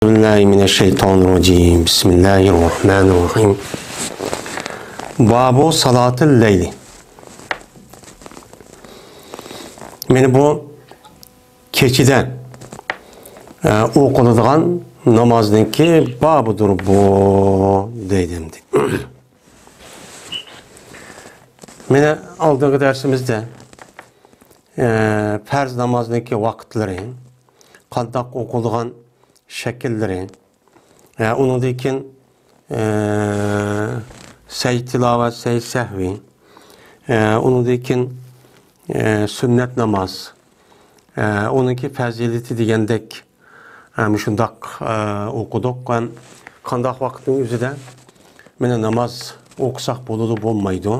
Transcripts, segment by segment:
Bismillahirrahmanirrahim. Bismillahirrahmanirrahim. Babu salatil leyli. Meni bu keçide o'qiladigan namozniki babudur bu deydim. Meni oldingi darsimizda farz namozniki vaqtlari, qanday o'qiladigan şekilleri, onundan keyin sey tilovat, sey sehvi, onundan keyin sünnet namaz, onunki fazileti degandek shundoq o'qidik. Qanday vaqtning o'zida meni namoz o'qisak bo'ladi, bo'lmaydi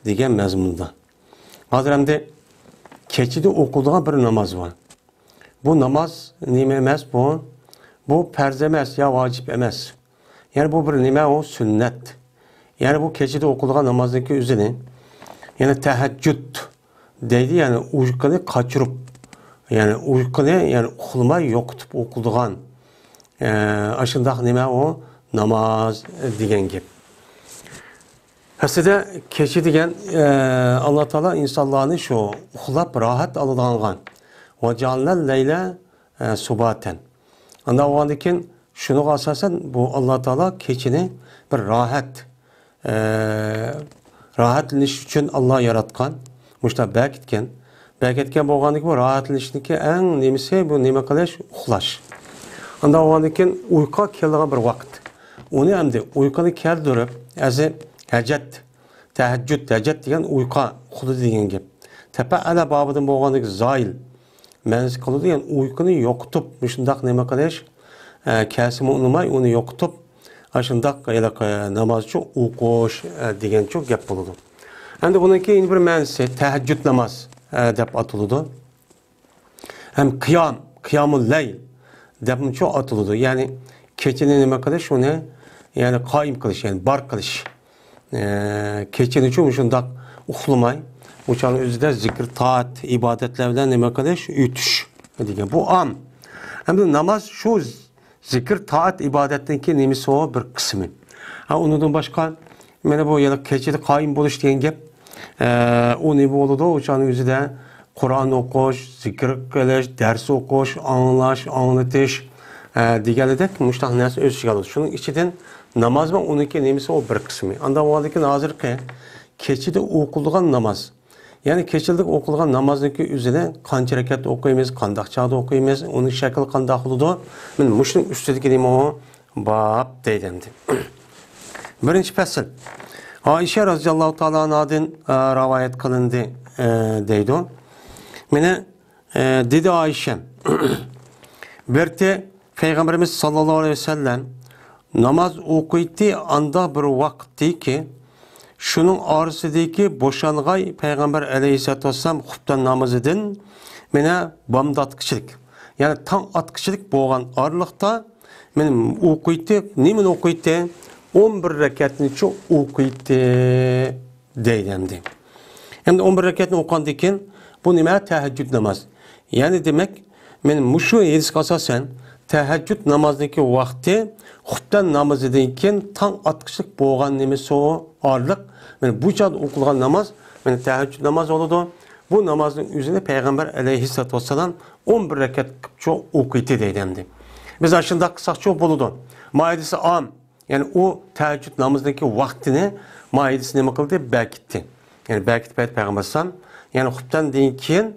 degan mazmunda. Hozir endi kechida o'qiladigan bir namoz var. Bu namaz nima emas bu? Bu farz emas ya vacip emas. Yani bu bir nima o sünnet. Yani bu keçide o'qiladigan namozniki o'zini, yani tahajjud deydi, yani uyquni qochirib, yani uyquni yani uxlamay yo'qitib o'qiladigan ashundaq nima o namoz degan gap. Aslida kechi degan Alloh taolo insonlarni shu uxlab rohat oladigan ve canlal leyla subaten. Anda o keyin şunu asasen bu Allah Teala keçini bir rahatlanish uchun Allah yaratgan. Muşta beketken bo'lgandiki bu rahatlanishning eng nimasi bu nima qilish, uxlash. Anda o keyin uyqu keladigan bir vaqt. Uni endi uyquni keldirib, azi tahajjud degan uyqu uxlu degan gap. Tepa ala babidan bo'lgandiki zoil ma'nosi qiladi, yani uyquni yo'qitib, shundaq nima qilish, kasimi unumay uni yo'qitib, shundaq namoz uchun o'qish degan cho'q gap bo'ladi. Endi bundan keyin bir ma'nosi tahajjud namoz deb atiladi. Ham qiyomul layl deb cho'q atiladi. Ya'ni kechini nima qilish, uni yani qoyim qilish, yani bar qilish. Kechini uchun shundaq uxlamay, uçan özde zikr, taat, ibadetler bilen nima qilish, o'tish degan. Bu am. Endi namoz shu zikr, taat, ibadetdagi nimasi o bir qismi. Undan boshqa mana bu yana kechida qoyim bo'lish degan gap. O ne bo'ladi? Uçan o'zida Qur'on o'qish, zikr qilish, dars o'qish, anglash, anglatish deganidek mushtaq narsa o'z ichiga oladi. Shuning ichidan namoz va uniki nimasi o bir qismi. Anda o'zidagi hozirgi kechida o'qiladigan namoz. Yani keçildik o'qilgan namozniki o'zida qancha rakat o'qiymiz, qanday chog'da o'qiymiz, uning shakli qanday bo'ladi? Men mushning ustidagi nima bab deydim. Birinchi fasl. Aisha roziyallohu taolo anhadan rivoyat qilindi deydi. Meni dedi Aisha berti Peygamberimiz sallallohu alayhi vasallam namoz o'qiydi anda bir vaqtdiki şunun arasındaki boşanğay Peygamber aleyhisselatü vesselam xubtan namazıdın mene bamda atkışılık. Yani tam atkışılık boğan aralıkta benim okuydu, nemin okuydu? 11 rekatını çok okuydu deydimdi. Hem de 11 rekatını okandıyken bu nime teheccüd namaz. Yani demek benim muşu yedis kasasen teheccüd namazdaki vakti xubtan namazıdınken tam atkışılık boğan nemesi o aralık. Yani bu çağda okulan namaz, yani teheccüd namaz oldu. Bu namazın üzerine Peygamber aleyhisselatü vesselam 11 rekat çok okuydu deydimdi. Biz aşında kısak çok buludu. Maidesi am, yani o teheccüd namazındaki vaktini maidesi ne kıldı? Bekitti. Yani bekit Peygamber sallam. Yani xubtan deyinken,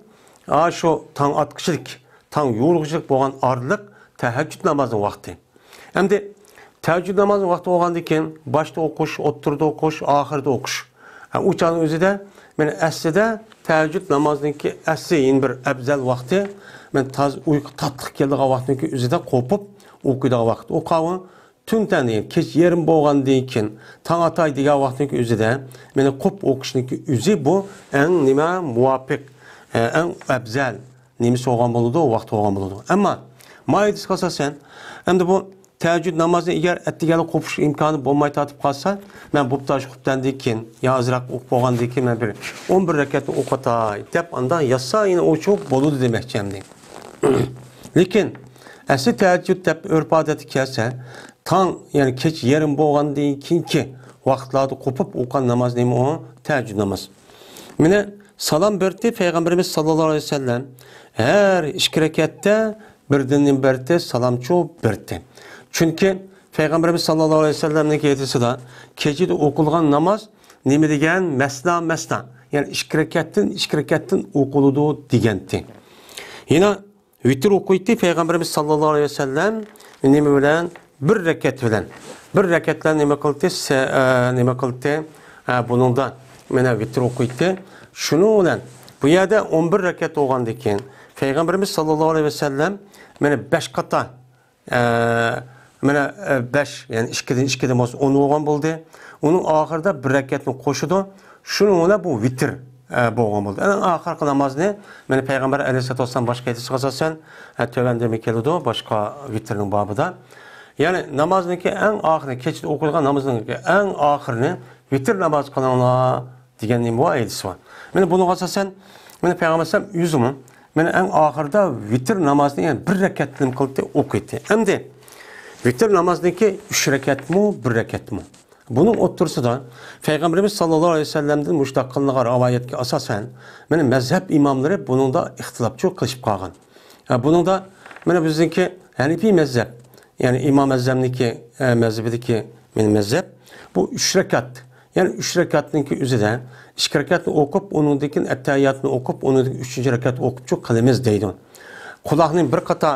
şu tan atkışılık, tan yoğurguçılık boğan arlık teheccüd namazının vakti. Hem de teheccüd namazının vakti olgandayken başta okuş, oturda okuş, ahirde okuş. Yani uçağın özü de ben aslida teheccüd namazındaki asli bir abzal vakti, ben taz uyku tatlık geldiği vaktindeki özü de kopup okuyduğu vakti. O kavı tünden deyin, keç yerim boğandayken tan atay diye vaktindeki özü de ben kop okuşundaki özü bu en nime muvafık, en abzal nimesi olgan buludu, o vakti olgan buludu. Ama maidis kalsa sen, hem de bu teheccüd namazını eğer ettiğeli kopuş imkanı bulmayı tatıp kalsa, ben bu taş kuptandayken, ya azrak okuğandayken ben bir 11 rekatını okutay, tep andan yasa yine o çok boludu demek cemdi. Lakin Asli tahajjud deb örf odati kelsa, tong, ya'ni kech yarim bo'lgandan keyingi vaqtlarda qo'pib o'qigan namoz nima u? Tahajjud namoz. Mana salom berdi Payg'ambarimiz sallallohu alayhi vasallam her 2 rakatda birdan berdi salomchu berdi. Chunki Payg'ambarimiz sallallohu alayhi vasallamning aytisida kechida o'qilgan namoz nima degan? Masna. Yani 2 rakatdan o'qiladi degandi. Yana vitr o'qiydi Payg'ambarimiz sallallohu alayhi vasallam nima bilan? 1 rakat bilan. 1 rakatdan nima qildi? Buningda mana vitr o'qiydi. Shuni bilan bu yerda 11 rakat o'qigandan keyin Payg'ambarimiz sallallohu alayhi vasallam mana 5 qata mana 5 yani 2'den 10 o'qigan bo'ldi. Uning oxirida 1 rakatni qo'shidi. Shuni bilan bu vitr bo'lgan bo'ldi. Ana oxirgi namozni mana Payg'ambar alayhisolatu vasallam boshqa aytishga asosan tövanda keladi boshqa vitrning babida. Yani namozniki eng oxiri kechda o'qilgan namozniki eng oxirini vitr namoz qilinglar degan nima aytisi bor. Mana buni asosan mana Payg'ambar sallam o'zimi mana eng oxirida vitr namozini yani 1 rakatdan qildi o'qiydi. Endi vitr namozniki 3 rakatmi, 1 rakatmi? Bunun o'ttirsida Payg'ambarimiz sallallohu alayhi vasallamdan mushtaqilliga rivoyatga asosan mana mazhab imomlari buningda ixtilofchi qilishib qolgan. Buningda mana bizniki Hanifiy mazhab, yani İmam Azam'niki mazhabidagi men mazhab bu 3 rakat. Yani 3 rakatniki o'zida 2 rakatni o'qib, uningdagi attahiyatni o'qib, uningdagi 3-chi rakat o'qib qilamiz deydi. Quloqning bir qata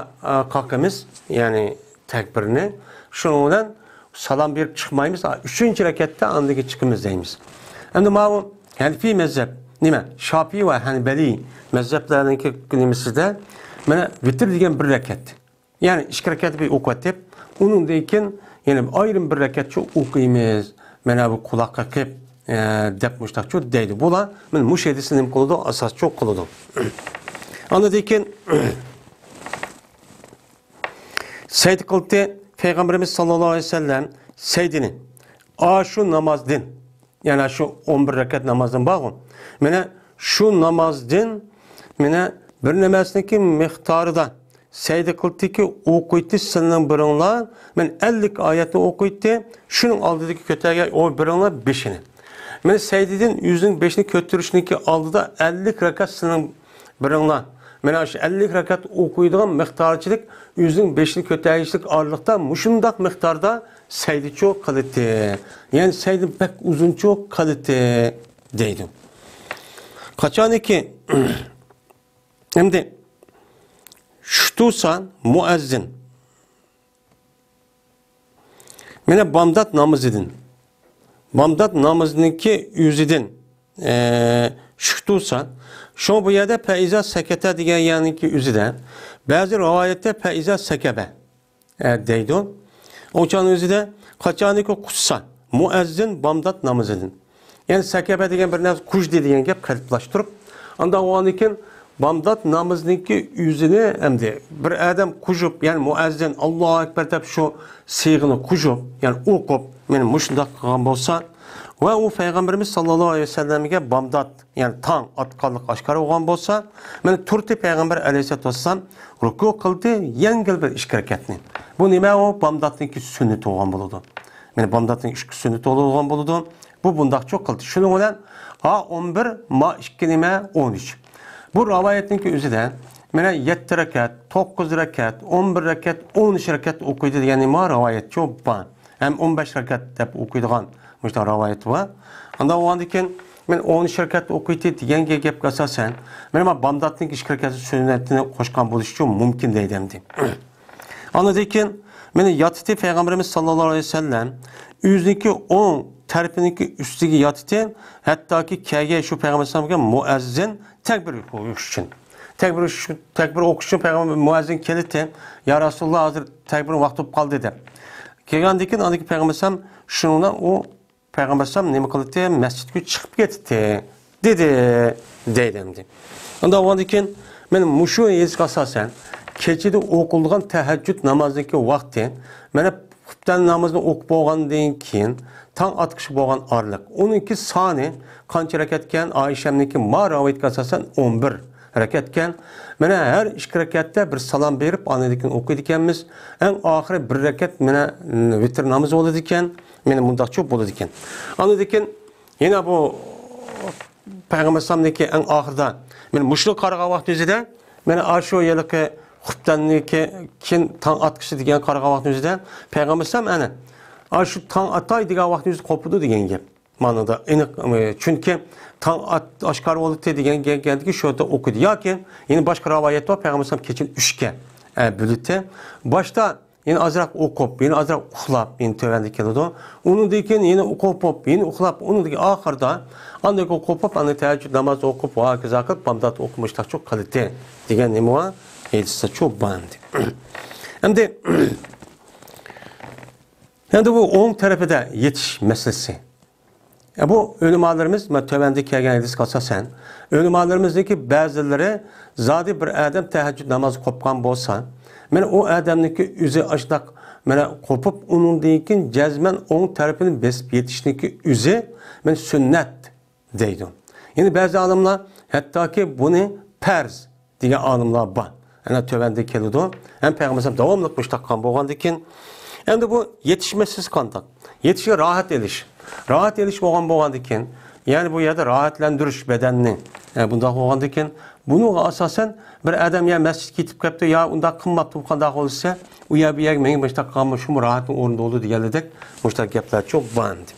qoqamiz, ya'ni takbirni, shuning bilan salom berib chiqmaymiz. 3-chi rakatda andagi chiqimiz deymiz. Endi mana Hanifiy mazhab nima? Shofiy va Hanbali mazhablarininki nimasida mana vitr degan 1 rakat. Yani 2 rakat bir o'qitib, uningdan yani ayrim 1 rakatcha o'qiymiz. Mana bu quloqqa qilib deb mushtaqchu deydi. Bular men mush edisini nim qiladi, asoschi qiladi. Ondan keyin Sayd qildi Payg'ambarimiz sallallohu alayhi vasallam saydini shu namozdan, yani şu 11 rakat namozdan bağım. Mana shu namozdan mana bir namasniki miqdoridan Sayd qildiki o'qiydi sizning biringlar, men 50 oyatni o'qiydi, shuning oldidagi ko'targa o biringlar 5'ini. Men Sayddan 100'ning 5'ini ko'tarishniki oldida 50 rakat sizning biringlar. Mana shu 50 rakat o'qiydigan miqdorchilik 100'ning 5'ini ko'tarishlik oraliqda mushundaq miqdorda Saydcho qildi. Yani Sayd pek uzuncho qildi deydi. Qachoniki endi Şutusan muezzin. Mene bamdat namaz edin. Bamdat namazınınki yüzidin. Şutusan. Şu bu yerde peiza sekete diye yanınki yüzide. Bazı rivayette peiza sekebe deydi. O çan yüzide kaçaniki kutsan. Muezzin bamdat namaz edin. Yani sekebe diyen bir nefs kuş dediğin gep kalıplaştırıp. Anda o anikin Bamdat namazınki yüzünü emdi. Bir adam kuşup yani muezzin Allahu Ekber deb şu sıyığını kuşup yani okup benim muşundaq qılgan bolsa ve o Peygamberimiz sallallahu aleyhi ve sellem'e bamdat yani tang atqanlıq aşkar olgan bolsa men turti Peygamber aleyhissalatu vesselam ruku qıldı yengil bir 2 rakatni. Bu nima o bamdatniki sünnet olgan boludu. Men bamdatning 2 sünnet olgan boludu. Bu bundaq çok qıldı. Şunun bilen A11 ma 2 nima 13. Bu rivayetninki özüde mana 7 rakat, 9 rakat, 11 rakat, 13 rakat o'qiydi degan ma rivayet çok bor. Hem 15 rakat deb o'qiydigan mushta rivayet var. Anda o'g'andan keyin men 13 rakat o'qiydi degan gapga asosan mana bamdatning 2 rakati sunnatini qo'shgan bo'lishi uchun mumkin deydimdi. Ondan keyin meni yotdi Payg'ambarimiz sallallohu alayhi vasallam o'ziniki 10 tarafınınki üstüge yatıtı, hatta ki kege şu Peygamber sallallahu muezzin tekbir okuş için. Tekbir okuş için Peygamber muezzin keliti, ya Resulullah hazır tekbirin vakti kaldı dedi. Kegandikin andaki Peygamber sallallahu şununla o Peygamber sallallahu nemi kılıtı, mescidke çıkıp gitti deylemdi. Onda o andikin benim muşu yezik asasen, keçide okulduğun teheccüd namazındaki vakti, bana Xübdən namazını oqub olğandan keyin tang atqışı bolğan aralıq. Onunki sani qancha rakatgan Ayşəmniki ma rivayetga asosan 11 hareketken. Mene her iki rekette bir salam berip anedikin okuydu ikenmiz. En ahire bir reket mene vitir namaz oldu iken. Mene mundaq çok oldu iken. Anedikin yine bu Peygamber sallamdaki en ahirda men muşlu qarğa vaqt özüde mene aşo yılıkı xutdaniki kin tan atqışı degan qarğa vaqt özüde Peygamber sallam ana aşu tan atay degan vaqt özü qopudu degan gap. Manada çünkü tan aşkar oldu degan gap geldi ki şoda okudu. Yoki yine başka rivayet var Peygamber sallam keçin 3'ke bölütte. Başta yine azrak okup, yine azrak uxlap, yine tövendik keldi. Onu dekin yine okup, yine uxlap, onu dekin ahırda andak okup, andak teheccüd namaz okup, vakiz akıp, bamdat okumuşlar çok kalite degan nima var? Elçisi çok bandı. Hem de bu on tarafıda yetiş meselesi. Bu ölümalarımız, tövendeki kelgen edis kasasen, ölümalarımızdaki bazıları zadi bir adam teheccüd namazı kopkan bolsa, men o adamniki üzü açdak mene kopup onun deyikin cezmen on tarafını besip yetişniki üzü men sünnet deydim. Yani bazı alımlar hatta ki bunu perz diye alımlar var. Yani tövende kelidi o. Hem Peygamber devamlık müştakkan boğandikin. Hem de bu yetişmesiz kandak. Yetişe rahat eliş. Rahat eliş boğandikin. Yani bu yerde rahatlendiriş bedenini. Yani bunda boğandikin. Bunu asasen bir adam ya mescid gitip kaptı ya unda kımmat tuğkandak olursa o ya bir yer menin müştakkan şu rahatın orunda oldu diyeledek müştak yaplar çok bandı.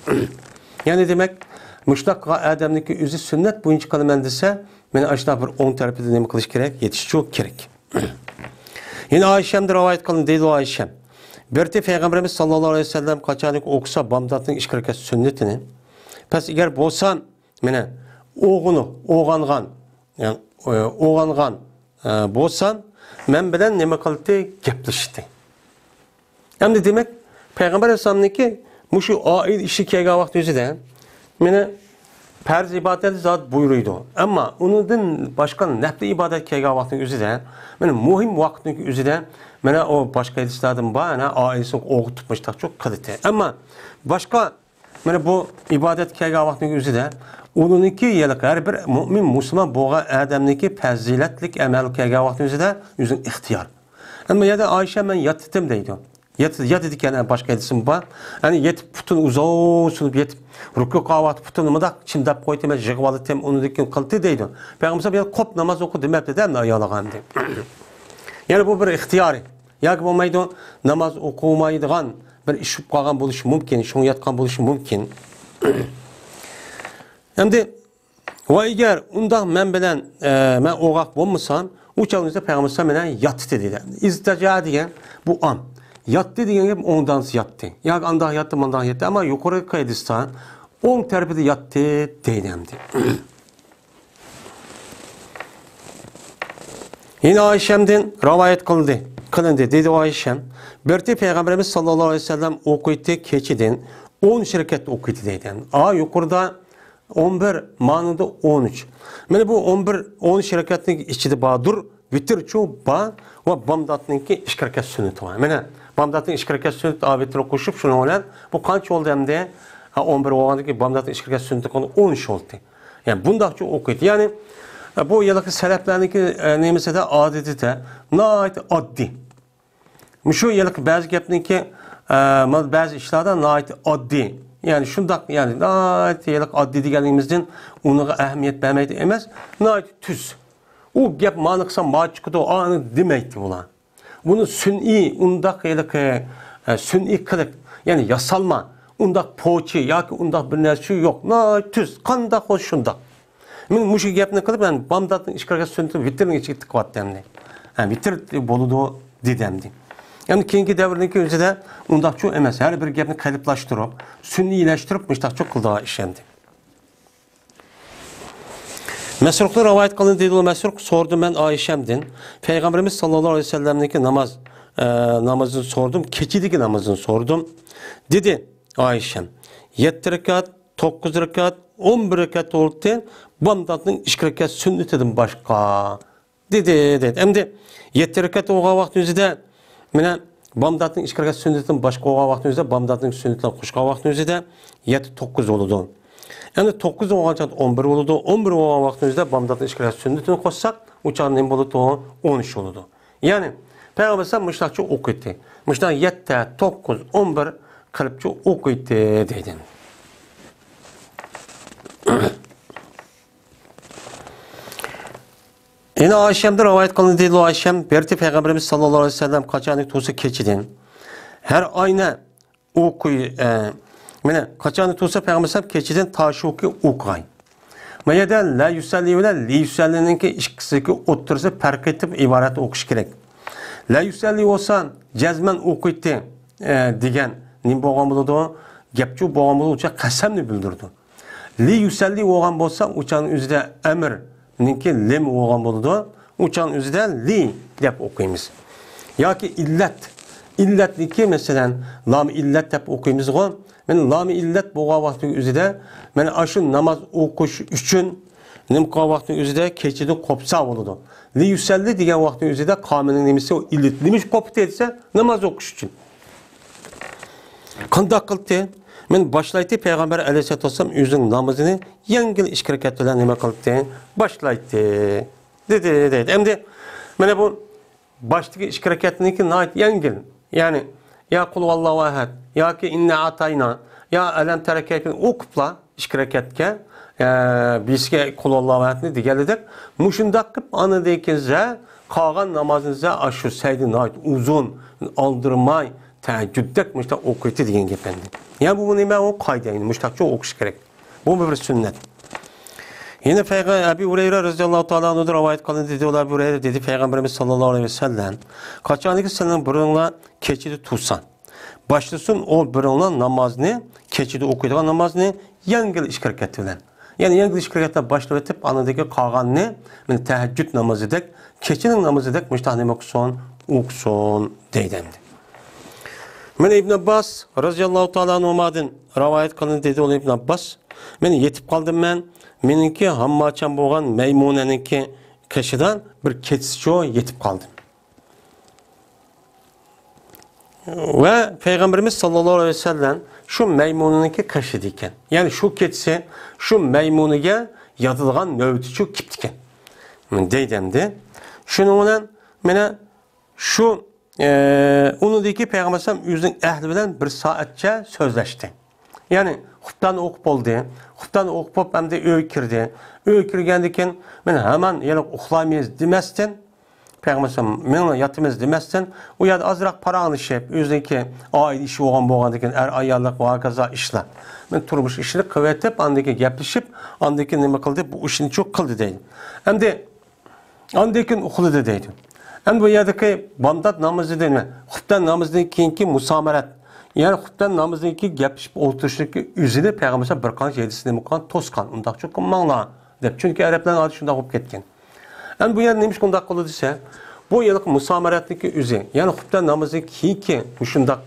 Yani demek müştakka adamniki üzü sünnet boyunca kalımendise beni aşağı bir 10 terapide nemi kılış gerek yetiş çok gerek. Yine Ayşem'de rivayet kılın deydi o Ayşem. Berti Peygamberimiz sallallahu aleyhi ve sellem kaçanlık okusa bamdatın işkirket sünnetini. Pes eğer bolsan mene oğangan yani oğangan bolsan men bilen nima qildi gaplashdi. Endi demek Peygamber Aleyhisselam'niki muşu aid işi kelgan vaqt özüde mene farz ibadeti zat buyuruydu. Ama onundan başka nafli ibadet kelgan vaqtning özüde mene muhim vaqtning özüde mene o başka hadislardan bana ailesi o'qitibmişlar çok kalite. Ama başka mene bu ibadet kelgan vaqtning özüde onunki yıllık her bir mümin Müslüman boğa adamniki faziletlik amel kelgan vaqt özüde özün ixtiyar. Ama ya da Ayşe ben yattım deydi. Yat dedik yani başka hadisim var. Yani yetip putun uzağa sunup yetip rükû qavat putun mıdak çimdap koydu men jigvalı tem onu dekin kıldı deydi. Peygamber ya kop namaz oku demepti de mi ayalağandı. Yani bu bir ihtiyari. Ya bo'lmaydi namaz okumaydigan bir ish qolgan bo'lishi mumkin, shunga yatgan bo'lishi mumkin. Endi va agar unda men bilan men o'g'aq bo'lmasam, u chog'ingizda Payg'ambar sollallohu alayhi vasallam yotdi dedi. İztica degan bu am. Yotdi degan gap o'ngdan yotdi. Yo'q, andoq yotdi, bundoq yotdi, ammo yuqori qaydisdan o'ng tarafida yotdi deydi. Yine Ayşem'den rivayet kılındı dedi Ayşem. Berti Peygamberimiz sallallahu aleyhi ve sellem okuydu keçiden 10 şirket okuydu dedi. Yukarıda 11 manada 13. Yani bu 10 şirketin içinde badur vitir çoğu ba ve bamdatınki işkirket sünneti var. Yani bamdatın işkirket sünneti vitir okuşup şunu olan bu kaç oldu hem de 11 oğandaki bamdatın işkirket sünneti konu 13 oldu. Yani bunda çok okuydu. Yani bu yıllık seleflerindeki neyse de adeti de nait addi. Şu yıllık bazı gapniki bazı işlerden nait addi. Yani şundak yani nait yıllık addi diyenimizden ona ehemmiyet vermeydi emez. Nait tüz. O gap manıksa ma çıkıdı o anı demeydi ulan. Bunu sünni undak yıllık sünni kılık yani yasalma undak poğaçı ya ki undak bir neresi yok. Nait tüz. Kandak o şundak. Men muşu gapni qilib, men bamdatning ishqirga sünneti vitrning ichiga tiqyaptimdi. Vitr boludu dedimdi. Yani keyingi davrniki o'zida undaq chu emas. Har bir gapni qalblashtirib, sunniylashtirib, mushtaqcha qildi ishandi. Masruqlar rivayet qilindi dedi, Masruq sordu men Ayşem'den. Peygamberimiz sallallahu aleyhi ve sellem'deki namazını sordum, keçideki namazını sordum. Dedi Ayşem, 7 rekat, 9 rekat, 11 rekat oldu. Bamdatning ishkirket sünnetidan boshqa dedi. Endi 7 rekat o'g'a vaqt o'zida mana bamdatning ishkirket sünnetidan boshqa o'g'a vaqt o'zida bamdatning sünnetidan qo'shqa vaqt o'zida 7-9 bo'ladi. Endi 9 o'g'ancha 11 bo'ladi. 11 o'g'a vaqt o'zida bamdatning ishkirket sünnetini qo'shsak uçan ne buludu? 13 oludu. Yani Peygamber sen müştakçı okuydu. Müştak 7, 9, 11 kılıpçı okuydu deydin. Yine Ayşem'de rivayet kılındı deydi Ayşem. Berti Peygamberimiz sallallahu aleyhi ve sellem kaçanlık tuğsa keçidin. Her ayna okuy. Kaçanlık tuğsa Peygamberimiz keçidin taşı okuyay. Meyeden la yüselli ve li yüselli'nin ki ikisiki otursa fark etip ibaret okuş gerek. La yüselli olsan cezmen okuydu diyen nim boğan buludu. Gepçu boğan buludu uçak kasemni bildirdi. Li yüselli olgan bolsa uçağın üzerinde emir ninki lem olgan buludu. Uçağın üzerinde li dep okuyumuz. Ya ki illet niki mesela lam illet dep okuyumuz o. Men lam illet boğa vakti üzerinde men aşı namaz okuş üçün nimka vakti üzerinde keçidi kopsa buludu. Li yüselli diyen vakti üzerinde kaminin nemisi o illet. Nimiş koptu etse namaz okuş için. Kandak kıldı. Men başlaydı Peygamber aleyhissalatu vesselam özünün namazını yengil iş hareketlerle nima kıldı? Başlaydı. Dedi. Hem mene bu baştaki iş hareketindeki nait yengil. Yani ya kul vallahu ahad, ya ki inna atayna, ya elem terekeyfin okupla iş hareketke bizge kul vallahu ahadni digeldik. Muşundak kıp anı deykenze kalan namazınıza aşı seydi nait uzun aldırmay teheccüddek müştak okuydu diyen gependi. Yani bu nime o kaydayın. Müştakçı okuş gerek. Bu bir sünnet. Yine Peygamber Ebu Hureyre radıyallahu ta'ala anhu'da rivayet kılındı dedi. Ebu Hureyre dedi Peygamberimiz sallallahu aleyhi ve sellem kaçanlık senin burunla keçidi tutsan. Başlasın o burunla namazını keçidi okuyduğun namazını yengil işkirak ettiler. Yani yengil işkiraketle başlayıp anadaki kağanını teheccüd namazı dek keçinin namazı dek müştahnim okusun deydemdi. Men İbn Abbas radıyallahu ta'ala anhu'dan rivayet kılındı dedi o İbn Abbas. Men yetip kaldım ben. Meninki hammaçan boğan Meymune'ninki keşiden bir keçisi yetip kaldım. Ve Peygamberimiz sallallahu aleyhi ve sellem şu Meymune'ninki keşidiyken. Yani şu keçisi şu Meymune'ye yadılgan növdüçü kiptiken. Men deydemdi. Şununla mene şu onu dedi ki Peygamber sallallahu aleyhi ve sellem ehli bilen bir saatçe sözleşti. Yani hutdan okup oldu. Hutdan okup hem de öykirdi. Öykirgendikten men hemen yani uxlamayız demezsen Peygamber sallallahu aleyhi ve sellem yatımız demezsen o ya azrak para alışıp özdeki aile işi olan boğandiken ayarlık ve kaza işler. Men turmuş işini kıvetip andaki gaplaşıp andaki nima kıldı bu işini çok kıldı değil. Hem de andaki uxladı değil. Hem bu yerdeki bandat namazı değil mi? Hutdan namazının keyinki musamarat. Yani hutdan namazının ki gaplaşıp oturuştaki üzerine Peygamber bir kan yedisinde mukan toskan. Undak çok manla. Çünkü Arapların adı şunda hop ketken. Yani bu yer neymiş kundak kolu dese bu yıllık musamaratdaki üzeri. Yani hutdan namazının keyinki şundak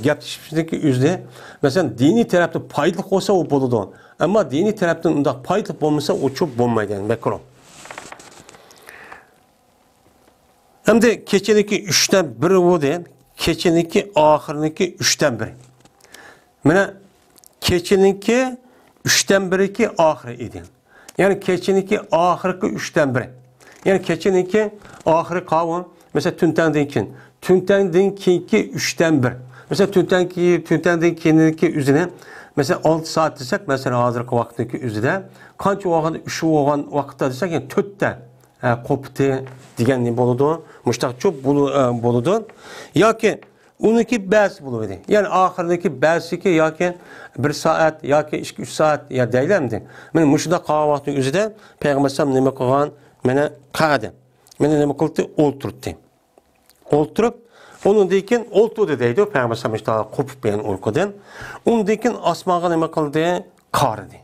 gaplaşıpdaki üzerine mesela dini tarafta paylık olsa o boludu. Ama dini taraftan undak paylık olmasa o çok bulmaydı yani bekro. Hem de keçedeki 3'ten biri o değil. Keçeninki ahırınki 3'ten biri. Mene keçeninki 3'ten biri ki ahırı idi. Yani keçeninki ahırı 3'ten biri. Yani keçeninki ahırı kavun. Mesela tüntendenkin. Tüntendenkinki 3'ten 1. Mesela tüntendenkinki üzerine mesela 6 saat desek mesela hazırki vaktindeki üzerine kança oğan 3 oğan vakitte desek yani 4'te koptu diyen ne boludu? Müştak çok boludu. Ya ki onunki bels buluyordu. Yani ahırdaki belsi ki ya ki 1 saat ya ki 2-3 saat ya değilemdi. Men müştak kahvaltı üzerinde Peygamber sallam nime kılgan mene qadi. Mene nime kıldı oturttu. Oturup onun deyken oltudu deydi. Peygamber sallam işte kopup ben uykudan. Onun deyken asmağa nime kıldı? Qardı.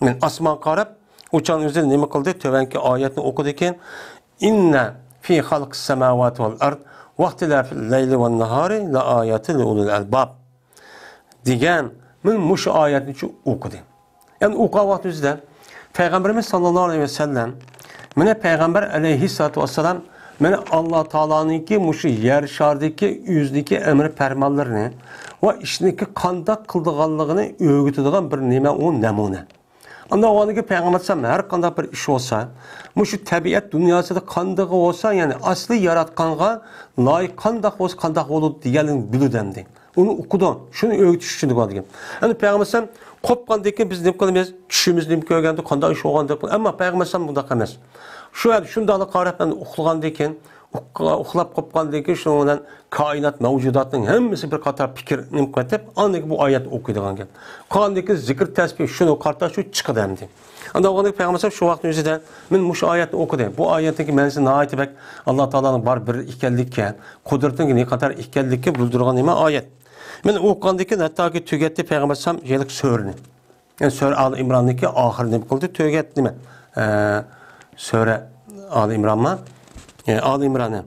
Men asmağa qarab uçan üzerinde nime kıldı? Tövenki ayetini okuduyken inne fi halqis semavati vel ard vaqtilafil leyli ven nahari la ayatin li ulul albab diyen men muş ayetini okudu. Yani okuğa vaxtımızda Peygamberimiz sallallahu aleyhi ve sellem mene Peygamber aleyhissalatu vesselam mene Allah Taala'nınki muşu yer şardaki yüzdeki emri fermanlarını ve işindeki kandak kıldığanlığını öğütüdüğün bir nime o nemune. Anda o andaki Peygamber her kanda bir iş olsa, şu tabiat dünyasında kandığı olsa, yani asli yaratkanğa layık kandak olsa kandak olur diyelim bilüdendi. Onu okudu, şunu öğütüş için de yani Peygamber kopkandaki biz ne kadar düşümüz ne görgende kandak iş olgandı. Ama Peygamber bunda kalmaz. Şunda qarab ben uxlagandayken, uxlab qopgandayken şundan kainat mavjudatning hammasi bir qator fikr nim qatib, andaki bu oyat o'qiydigan ekan. Qolgandaki zikr tasbih shuni qarta shu chiqadi endi. Anda o'g'andagi payg'ambar shu vaqt o'zida men shu oyatni o'qidim. Bu oyatdagi ma'nosi nihoyatda bak Alloh taolaning bar bir ekanlikka, qudratining ne qator ekanlikka bildirgan nima oyat. Men o'qigandan hattoki tugatdi payg'ambar sam yelik so'rni. Yani Sura Al-İmran'daki ahir ne qildi? Tugatdi mi? Sura Al-İmran'ma Al-İmran'ı.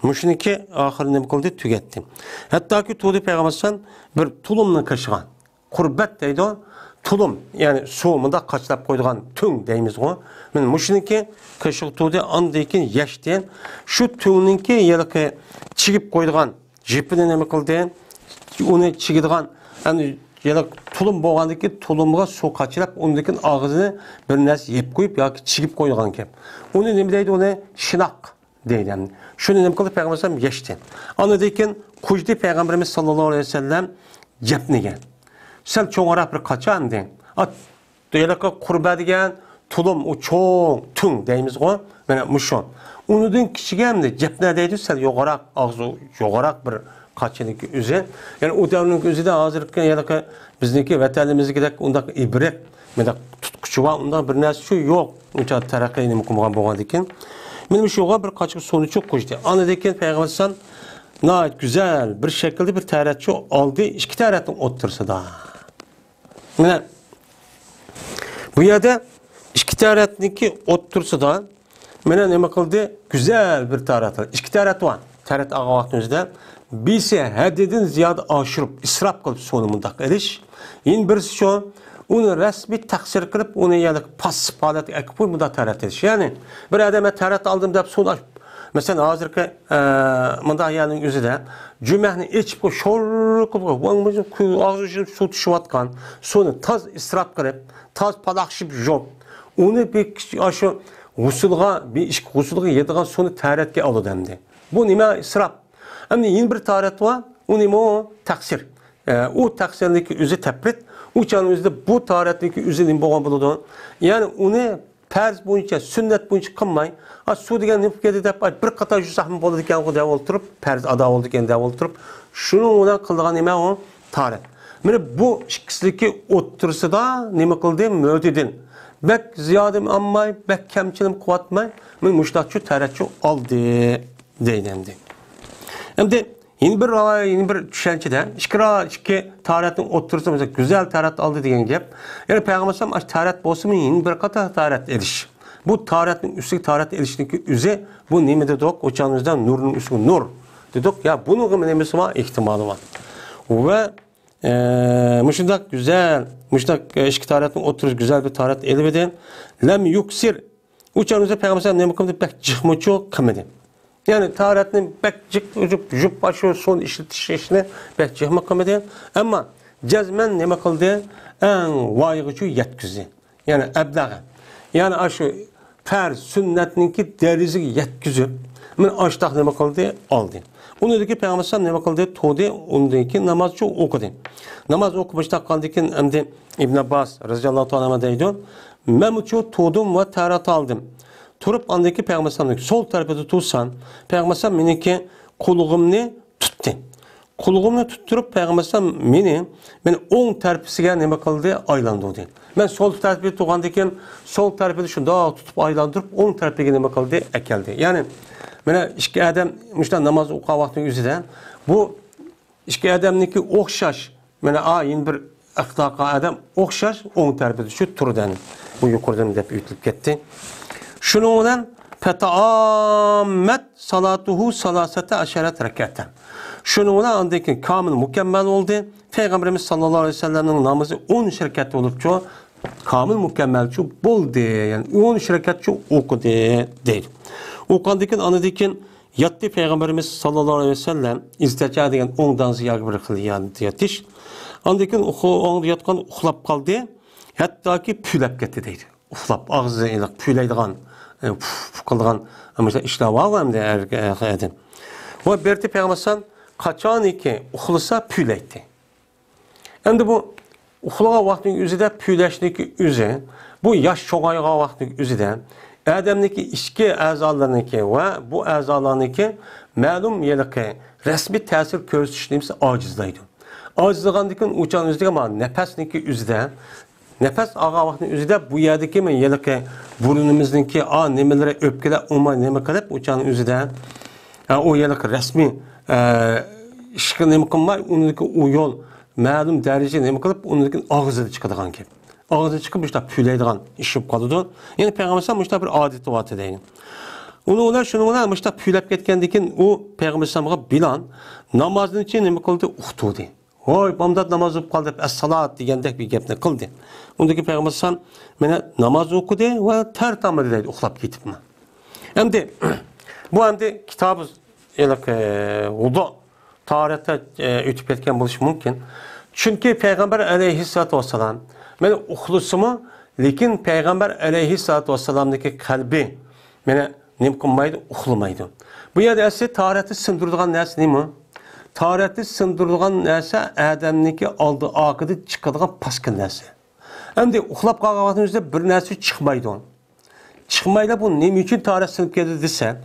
Müşniki ahir ne qildi? Tugatdi. Hattoki Tudi payg'ambar bir tulumni qishgan. Qurbat deydi o. Tulum, yani soğumunda qaçlab qo'ydigan tüng deymiz o. Men müşniki qishiq Tudi andaykin yashdi. Shu tungninki yilqi chigib qo'ydigan jipini nima qildi? Uni chigadigan, yani yana tulum bo'lgandiki tulumga suv qachirab, undan og'zini bir narsa yeb qo'yib yoki chigib qo'ygan ekan. Uni nima deydi? Uni shinoq deydi. Shuni nima qildi payg'ambar yashdi. Anadan qo'ydi payg'ambarimiz sallallohu alayhi vasallam gapniga. Sen cho'ng'arab bir qachandi. Deyilaka qurba degan tulum u cho'ng tung deymiz-ku. Mana mushu. Unidan kichiganda gapna deydi, sen yo'g'aroq og'zi yo'g'aroq bir qaçıniki üze. Yani o devrin özüde hazırlıkta yalaka bizdeki vatanımızdaki undaki ibret, mesela tutkuçu var, unda bir narsa şu yok. Uça tarakkayını mukumgan boğandikin. Benim şoğa bir kaçık sonuç çok koştu. Anadaki Peygamber nayet güzel bir şekilde bir taratçı aldı. İki taratın otursa da. Yani bu yerde iki taratniki otursa da menen nima qildi? Güzel bir tarat. İki tarat var. Tarat ağa vaqtimizda birisi haddidan ziyada aşırıp israf qilib sonumundaq edish. Yin birisi şu onu resmi taksir qilib onu yani pas faoliyat ekib bunda tarat edish. Yani bir adama tarat aldım deb son mesela hozirgi munda yani o'zida jumahni ichib sho'rr qilib o'ngimizning og'zidan suv tushayotgan suvni toz israf qilib, toz palaqshib yo'q. Uni bir shu g'usulga bir ish g'usulga yedigan suvni taratga oladi endi. Bu nima israf? Endi yeni bir tarat var, o nima o? Taksir. O taksirniki üzü teprit, o çanın üzü bu taratniki üzü nima bo'lgan bo'ladi. Yani onu farz boyunca, sünnet boyunca qilmay, su degan nima keldi deb bir qator sahmi bo'ladi ekan deb o'tirib, farz ado bo'ldi ekan deb o'tirib, shuni ona qilgan nima o? Tarat. Mana bu ikkisiliki o'tirsida nima qildi? Mo'tidin. Bek ziyodim ammay, bek kamchilim quvvatmay, men mushtaqchu taratchu oldi deyildi. Hem yeni bir düşüncede iki taratın otursa mesela güzel tarat aldı diyen gap. Yani Peygamber tarat bolsa mı yeni bir kata tarat ediş. Bu taratın üstü tarat edişindeki üze bu nime dedik? O canımızdan nurun üstü nur dedik. Ya bunun nemesi var, ihtimali var. Ve müşindak güzel, müşindak iki taratın oturuş güzel bir tarat elbeden. Lem yuksir. O canımızda Peygamber neme kıldı? Bek cıhmıçı kımedi. Yani taratının bekcik jup başı son işletişine bekcik makam ediyor. Ama cezmen ne kıldı? En vayıgıcı yetküzü. Yani eblağı. Yani aşı farz sünnetninki derizi yetküzü. Men aştaq ne kıldı? Aldı. Onu dedi ki Peygamber ne kıldı? Todi ondaki namazçı okudu. Namaz okumışta kaldıkken emdi İbn Abbas radıyallahu anh'a deydi. Men uçu todum ve tarat aldım. Turup andaki Peygamber sol tarafı tutsan, Peygamber meniki kuluğumni tuttu. Kuluğumni tutturup Peygamber men o'ng tarafisiga nima qildi? Aylantirdi. Men sol tarafı tutgandaki sol tarafını shunda tutup aylantirib o'ng tarafiga nima qildi? Akeldi. Yani mana ikki odam mushta namoz o'qigan vaqtning o'zida bu ikki odamniki o'xshash, mana ayin bir ixtiloqa odam o'xshash o'ng tarafida shu turdan bu yuqoridan deb o'tilib ketdi. Şunun bilan fataammet salatuhu salasata aşaret rekaten. Şunun bilan andaki kamil mükemmel oldu. Peygamberimiz sallallahu aleyhi ve sellem'in namazı 10 rekat olup ço kamil mükemmel ço buldu. Yani 10 rekat ço okudu değil. Okandaki anadaki yattı Peygamberimiz sallallahu aleyhi ve sellem isteca degan ondan ziyade bir kılyan yatiş. Andaki o yatkan uxlab kaldı. Hattoki püylab ketdi deydi. Uxlab, og'zidan iliq püylaydigan, qildigan ishlar bor hamda erkakda. Va berdi Payg'ambar qachoniki uxlasa püylaydi. Endi bu uxlagan vaqtning o'zida püylashning o'zi, bu yosh cho'g'aygan vaqtning o'zida odamniki ichki a'zolarniki va bu a'zolarniki ma'lum yiliqi rasmiy ta'sir ko'rsatishni ojizlaydi. Ojizlagandan uçan o'ziga nafasniki o'zida nefes ağa vaqtning o'zida bu yerdagi men yiliqi burnimizniki nimalar o'pkalar umma nima qilib uçan o'zida o yiliqi rasmiy ishni nima qilmay uniki u yo'l ma'lum darajada nima qilib uniki og'zidan chiqadigan gap. Ağzı çıkıp işte püyleydiğen işip kalıdı. Yani Peygamber işte bir adeti vardı deyin. Onlar şununla işte püylep ketkendikin o Peygamber'e bilan namazın için ne kıldı? Uxtudu. Oy bamdat namaz okup kaldı. Es-salat degandek bir gapni qildi. Undaki Peygamber mene namaz okudu ve tertamadı deydi uxlap ketibmi. Endi bu endi kitabı vudu tarihte ötüp ketken buluş mümkün. Çünkü Peygamber aleyhissalatu vesselam mene uxlusimi, lekin Peygamber aleyhissalatu vesselam'daki kalbi mene nim qilmaydi, uxlamaydi. Bu yerda asli tarixni sindiradigan narsa nima? Tarixni sindiradigan narsa odamniki oldi oqida chiqadigan paskin narsa. Endi uxlab qolgan vaqtingizda bir narsa chiqmaydi. Chiqmaydi bu nima uchun tarix sinib ketdi desa,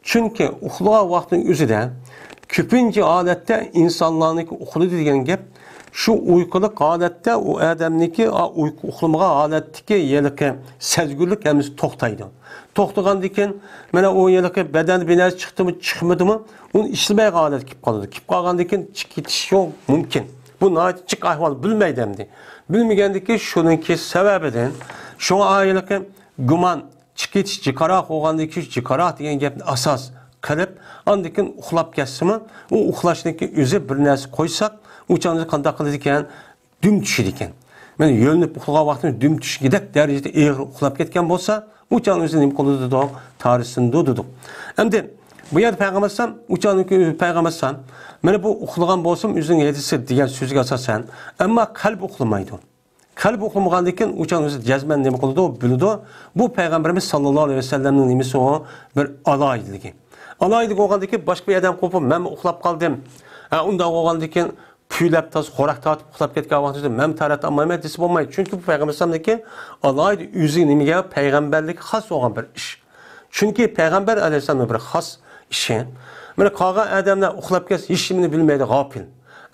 chunki uxlagan vaqtning o'zida ko'pincha holatda insonlarniki uxlaydi degan gap şu uykuluk halatda o adamniki uyku uxlamagan holatdagi yiliqi sezgurlik hamiz to'xtaydi. To'xtagandan keyin mana o yiliqi badan binasi chiqdimi, chiqmadimi, uni ishlamaydigan holat kelib qoladi. Kelib qolgandan keyin ketish yo'q mumkin. Bu nochiq ahvol bilmaydi endi. Bilmagandan keyin shuningki sababidan shu yiliqi gumon chiqish jiqaroq bo'lgandan keyin jiqaroq degan gapni asos qilib, ondan keyin uxlab ketsimi, u uxlashniki o'zi bir narsa qo'ysak uçağınızı qanday qiladi ekan, düm tushidi ekan. Men yo'linib uxlagan vaqtda düm tushgidek darajada eg'ir uxlab ketgan bo'lsa, uçağınızı nima qiladi deb tarixsindi dedi. Endi bu yerda Payg'ambar uçağıniki Payg'ambar mana bu uxlagan bo'lsam o'zining hadisi degan so'zga asosan, ammo qalb uxlamaydi. Qalb uxlamagandan keyin uçağınızı jazman nima qiladi biladi. Bu Payg'ambarimiz sallallohu alayhi vasallamning nimasi o bir aloydiligi. Aloydiligi bo'lgandan keyin boshqa bir odam qo'pib, men uxlab qoldim. Unda bo'lgandan keyin püylab tas xorak tatib uxlab ketgan vaqtida men tarat olmayman desa bo'lmaydi. Chunki bu Payg'ambarimizniki alayda o'zi nimaga payg'ambarlik xos bo'lgan bir ish. Chunki Payg'ambar alayhisalom bir xos ishi. Mana qolgan odamlar uxlab ketsa hech nimani bilmaydi, g'ofil.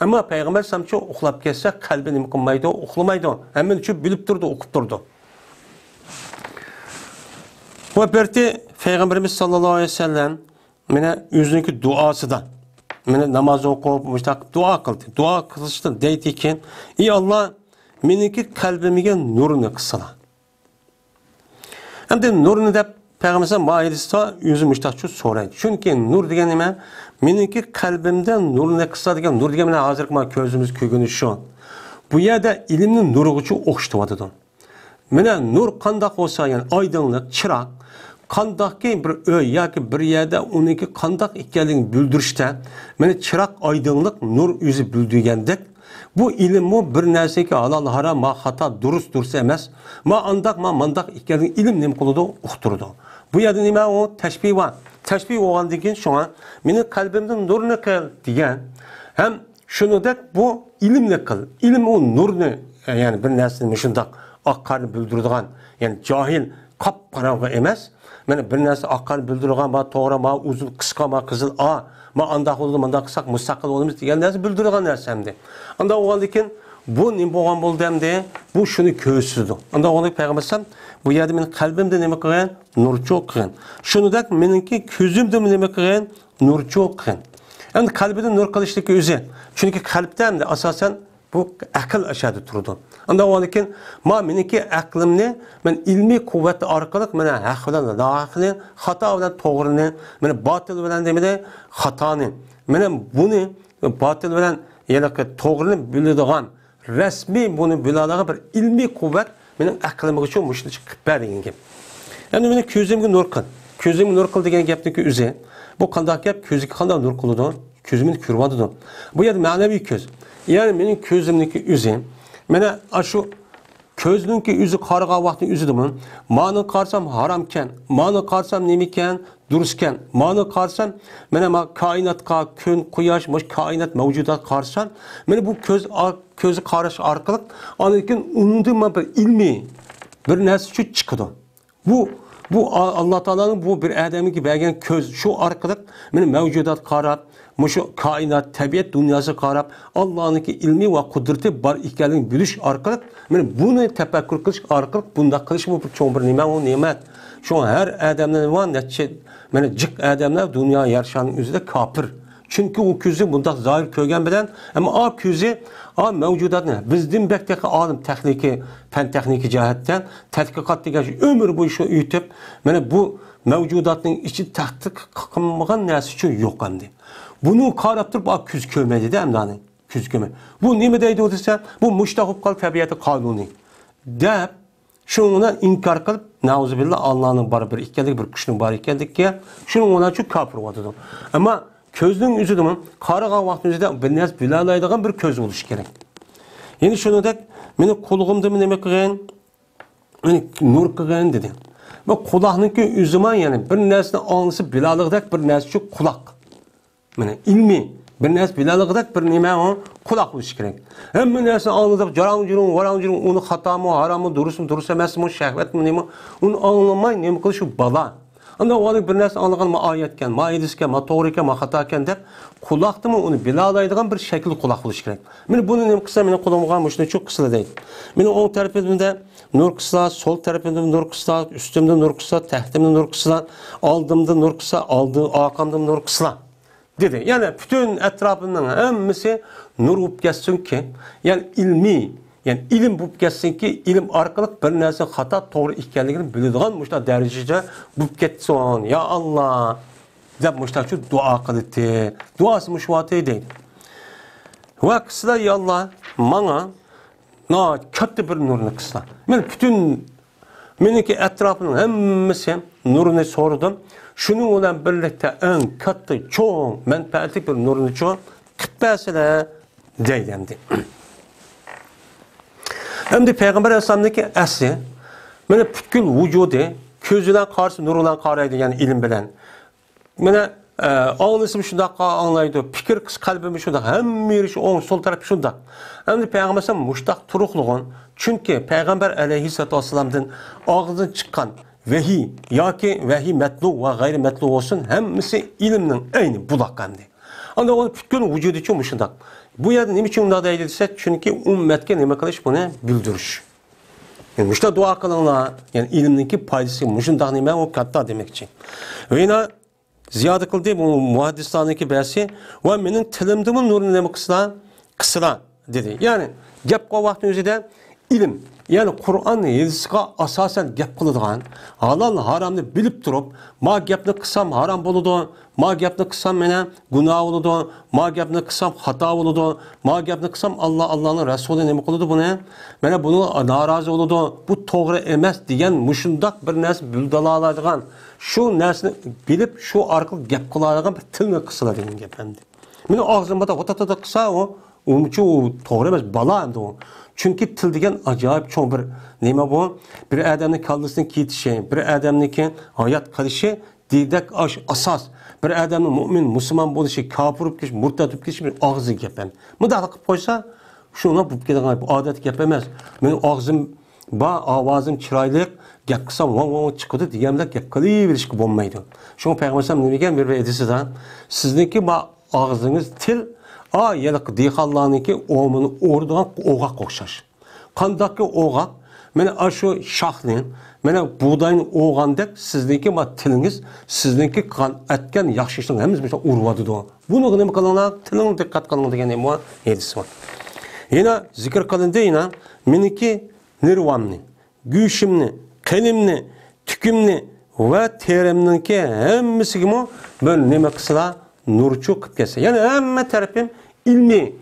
Ammo Payg'ambar samchi uxlab ketsa qalbi nima qilmaydi, uxlamaydi. Hamma uchun bilib turdi, o'qib turdi. Bu berti Payg'ambarimiz sallallohu alayhi vasallam mana o'ziniki duosidan mene namaz okup dua kıldı. Dua kılıştı deydi ki, ey Allah, meniki kalbimige nurunu kısala. Hem de nurunu da Peygamber maidisi yüzü müştakçı soraydı. Çünkü nur degen nime, meniki kalbimden nurunu kısala degen nur degen hazır ki gözümüz kögünü şu. Bu yerde ilimnin nuru uçu okşutuvadıdı. Mene nur kandak olsa yani aydınlık, çırak, qandaqki bir öy yoki bir yerda uniki qandaq ekanligini bildirishda mana chiroq oydinlik nur o'zi bildirgandek bu ilm bu bir narsaga halol harom ma xato durust emas ma andaq ma mandaq ekanligini ilm nima qiladi uqtirdi. Bu yerda nima o tashbih bor. Tashbih bo'lgandan keyin shunga meni qalbimdan nurni qil degan ham shuningdek bu ilmni qil. Ilm o nurni ya'ni bir narsani shundoq oqqarni bildiradigan ya'ni johil qop qarong'i emas. Mana bir narsa oqqan bildirgan, ma to'g'ri, ma uzun, qisqa, ma qizil, ma andaq bo'ldi, manda qilsak mustaqil bo'lamiz degan narsa bildirgan narsa hamdi. Unda o'g'andan keyin bu nima bo'lgan bo'ldi hamdi? Bu shuni ko'rsatdi. Unda o'g'andan Payg'ambar bu yerda meni qalbimda nima qilgan? Nurchi qilgan. Shuningdek meniki ko'zimda nima qilgan? Nurchi qilgan. Endi qalbida nur qilishlik o'zi. Chunki qalbda hamda asosan bu aql ashadi turdi. Unda o'g'andan ma meniki aqlimni men ilmiy quvvat orqali mena haq bilan nohaqni, xato bilan to'g'rini, mena botil bilan demada xatoni. Mena buni botil bilan yana to'g'rini biladigan, rasmiy buni biladigan bir ilmiy quvvat mening aqlimga uchun mushni chiqib bergan gap. Endi meni ko'zimga nur qil. Ko'zimga nur qil degan gapniki o'zi. Bu qanday gap? Ko'zga qanday nur qiladi? Ko'zimni ko'rvadi. Bu yerda ma'naviy ko'z. Yani benim közümdeki üzüm, mana şu Közününki yüzü qarığa vaxtın yüzüdümü. Mani qarsam haramken, mani qarsam nemiken, durusken, mani qarsam, mene kainatqa, gün, quyosh, kainat mevcudat qarsam, mene bu közü qaraş arqılıq, anikin unuduma bir ilmi, bir narsa şu çıkıdı. Bu Allah Teala'nın bu bir adamı ki belgen köz şu arqılıq, mene mevcudat qarab, şu kainat, tabiat dünyası qarab, Allah'ınki ilmi ve kudreti bar ikenligini bilish arqılıq, mene bunu tefekkür qilish arqılıq, bunda qilish bu bir çoğun bir nimet o nimet. Şu her adamdan var netçe, mene cık adamlar dünya yaşayan üzerinde kapır. Çünkü o közü bunda zahir kögen bilen, ama o közü, o mevcudatını, bizden bekteki alim tekniki, fen tekniki cihetten, tetkikat diye ömür bu işi ütüp, mene bu mevcudatın içi tahtik kılınmayan neresi için yok hem de. Bunu qarab o küz kömedi de emdani, küz köme. Bu ne deydi o dese, bu müştahip kal tabiatı kanuni. Deyip, şuna inkar kılıp, nauzubillah Allah'ın barı bir ikkendik, bir kuşun barı ikkendik ki, şunun ona çok kapır vatıdı. Ama közün üzüdümün, qarığa vaxtımızda bir nes bilalaydıgan bir köz oluş gerek. Yani şunu da, meni kuluğumda mı demek kıgan, meni nur kıgan dedi. Ve kulağınınki üzüman yani bir nesini anlısı bilalıqdak bir nes şu kulak. Yani ilmi, bir nes bilalıqdak bir nime o kulak oluş gerek. Hem bir nesini anlısı varan onu hata mı, haram mı, durus emez mi, şehvet mi, nemi, onu anlamayın, nemi kılışı şu bala. Anda o bir nesini anlayan ma ayetken, ma edisken, ma doğruken, ma hataken der, kulaktı mı onu bilalaydıgan bir şekilde kulak oluş gerek. Yani bunu nemi kısa, benim kulağımı şunu çok kısa değil. Benim on tarafımda nur kısa, sol tarafımda nur kısa, üstümde nur kısa, tahtimde nur kısa, aldımda nur kısa, arkamda nur kısa dedi. Yani bütün etrafından hemmisi nur olup geçsin ki, yani ilmi, yani ilim bulup geçsin ki, ilim arkalık bir neresi hata doğru ikkenligini bildiğin müştah derecece bulup geçsin. Ya Allah! Deyip müştah şu dua kılıttı. Duası müşvatı değil. Ve kısla ya Allah, bana kötü bir nurunu kısla. Ben bütün meniki etrafının hemmisi nurunu sordum. Şunun olan birlikte en kötü, çok menfaatli bir nurunu çok kıtbasıyla deylendi. Hem de Peygamber Aleyhisselam'daki asli, bana bütün vücudu, közüden karşı nurundan karaydı yani ilim bilen. Bana anlısım şunda anlaydı, fikir kalbimi şunda, hem bir on sol tarafı şunda. Hem de Peygamber Aleyhisselam muştak turukluğun, çünkü Peygamber Aleyhisselatü Vesselam'dan ağzından çıkan vahiy, ya ki vahiy metlu ve gayri metlu olsun, hemisi ilimnin aynı bulakkandı. Anda o bütün vücudu için muşundak. Bu yerde ne için onda edilse, çünkü ümmetke ne kılış bunu bildiriş. Yani müşte dua kılınla, yani ilimdeki paydası, muşundak neme o katta demek için. Ve yine ziyade kıldı bu muhaddistanındaki bahsi, ve benim tilimdimin nurunu neme kısıla dedi. Yani gap o vaktin üzerinde ilim, yani Kur'an yazısına asasen gap kılıdığan, halal haramını bilip durup, ma gapni kısam haram boludu, ma gapni kısam mene günah oludu, ma gapni kısam hata oludu, ma gapni kısam Allah'ın Resulü nemi kılıdı bunu, mene bunu narazı oludu, bu doğru emez diyen muşundak bir nes büldalaladığan, şu nesini bilip şu arkalı gap kıladığan bir tilini kısıla deyin efendi. Mene ağzımda da otatada kısa o doğru emez, bala hem de o. Çünkü til degen acayip çok bir neyme bu? Bir adamın kallısını kitişi, bir adamın hayat kalışı, dildek asas. Bir adamın mümin, Müslüman buluşu, kafir olup geçmiş, murtad olup geçmiş bir ağzı gepen. Müdahale kılıp koysa, şuna bu gelen bu adet gepemez. Benim ağzım, avazım çıraylık, gep kısam van çıkıyordu diyemler gep kalıya bir işki bulmaydı. Şunu Peygamber ne degen bir edisi de, sizinki ağzınız til, yelik diyhallarınki omunu ordugan oğak okşaş. Kandaki oğak, mene aşı şahlin, mene buğdayın oğandek sizdeki tiliniz, sizdeki kan etken yakşışın hemiz mesela urvadı da. Bunu ne kalana tilinin dikkat kalın degen ne edisi var. Yine zikir kalındı yine meniki nirvanni, güçümni, kelimni, tükümni ve terimninki hemisi gibi böyle neme kısıla nurçu kıtkesi. Yani hemen tarafım ilmi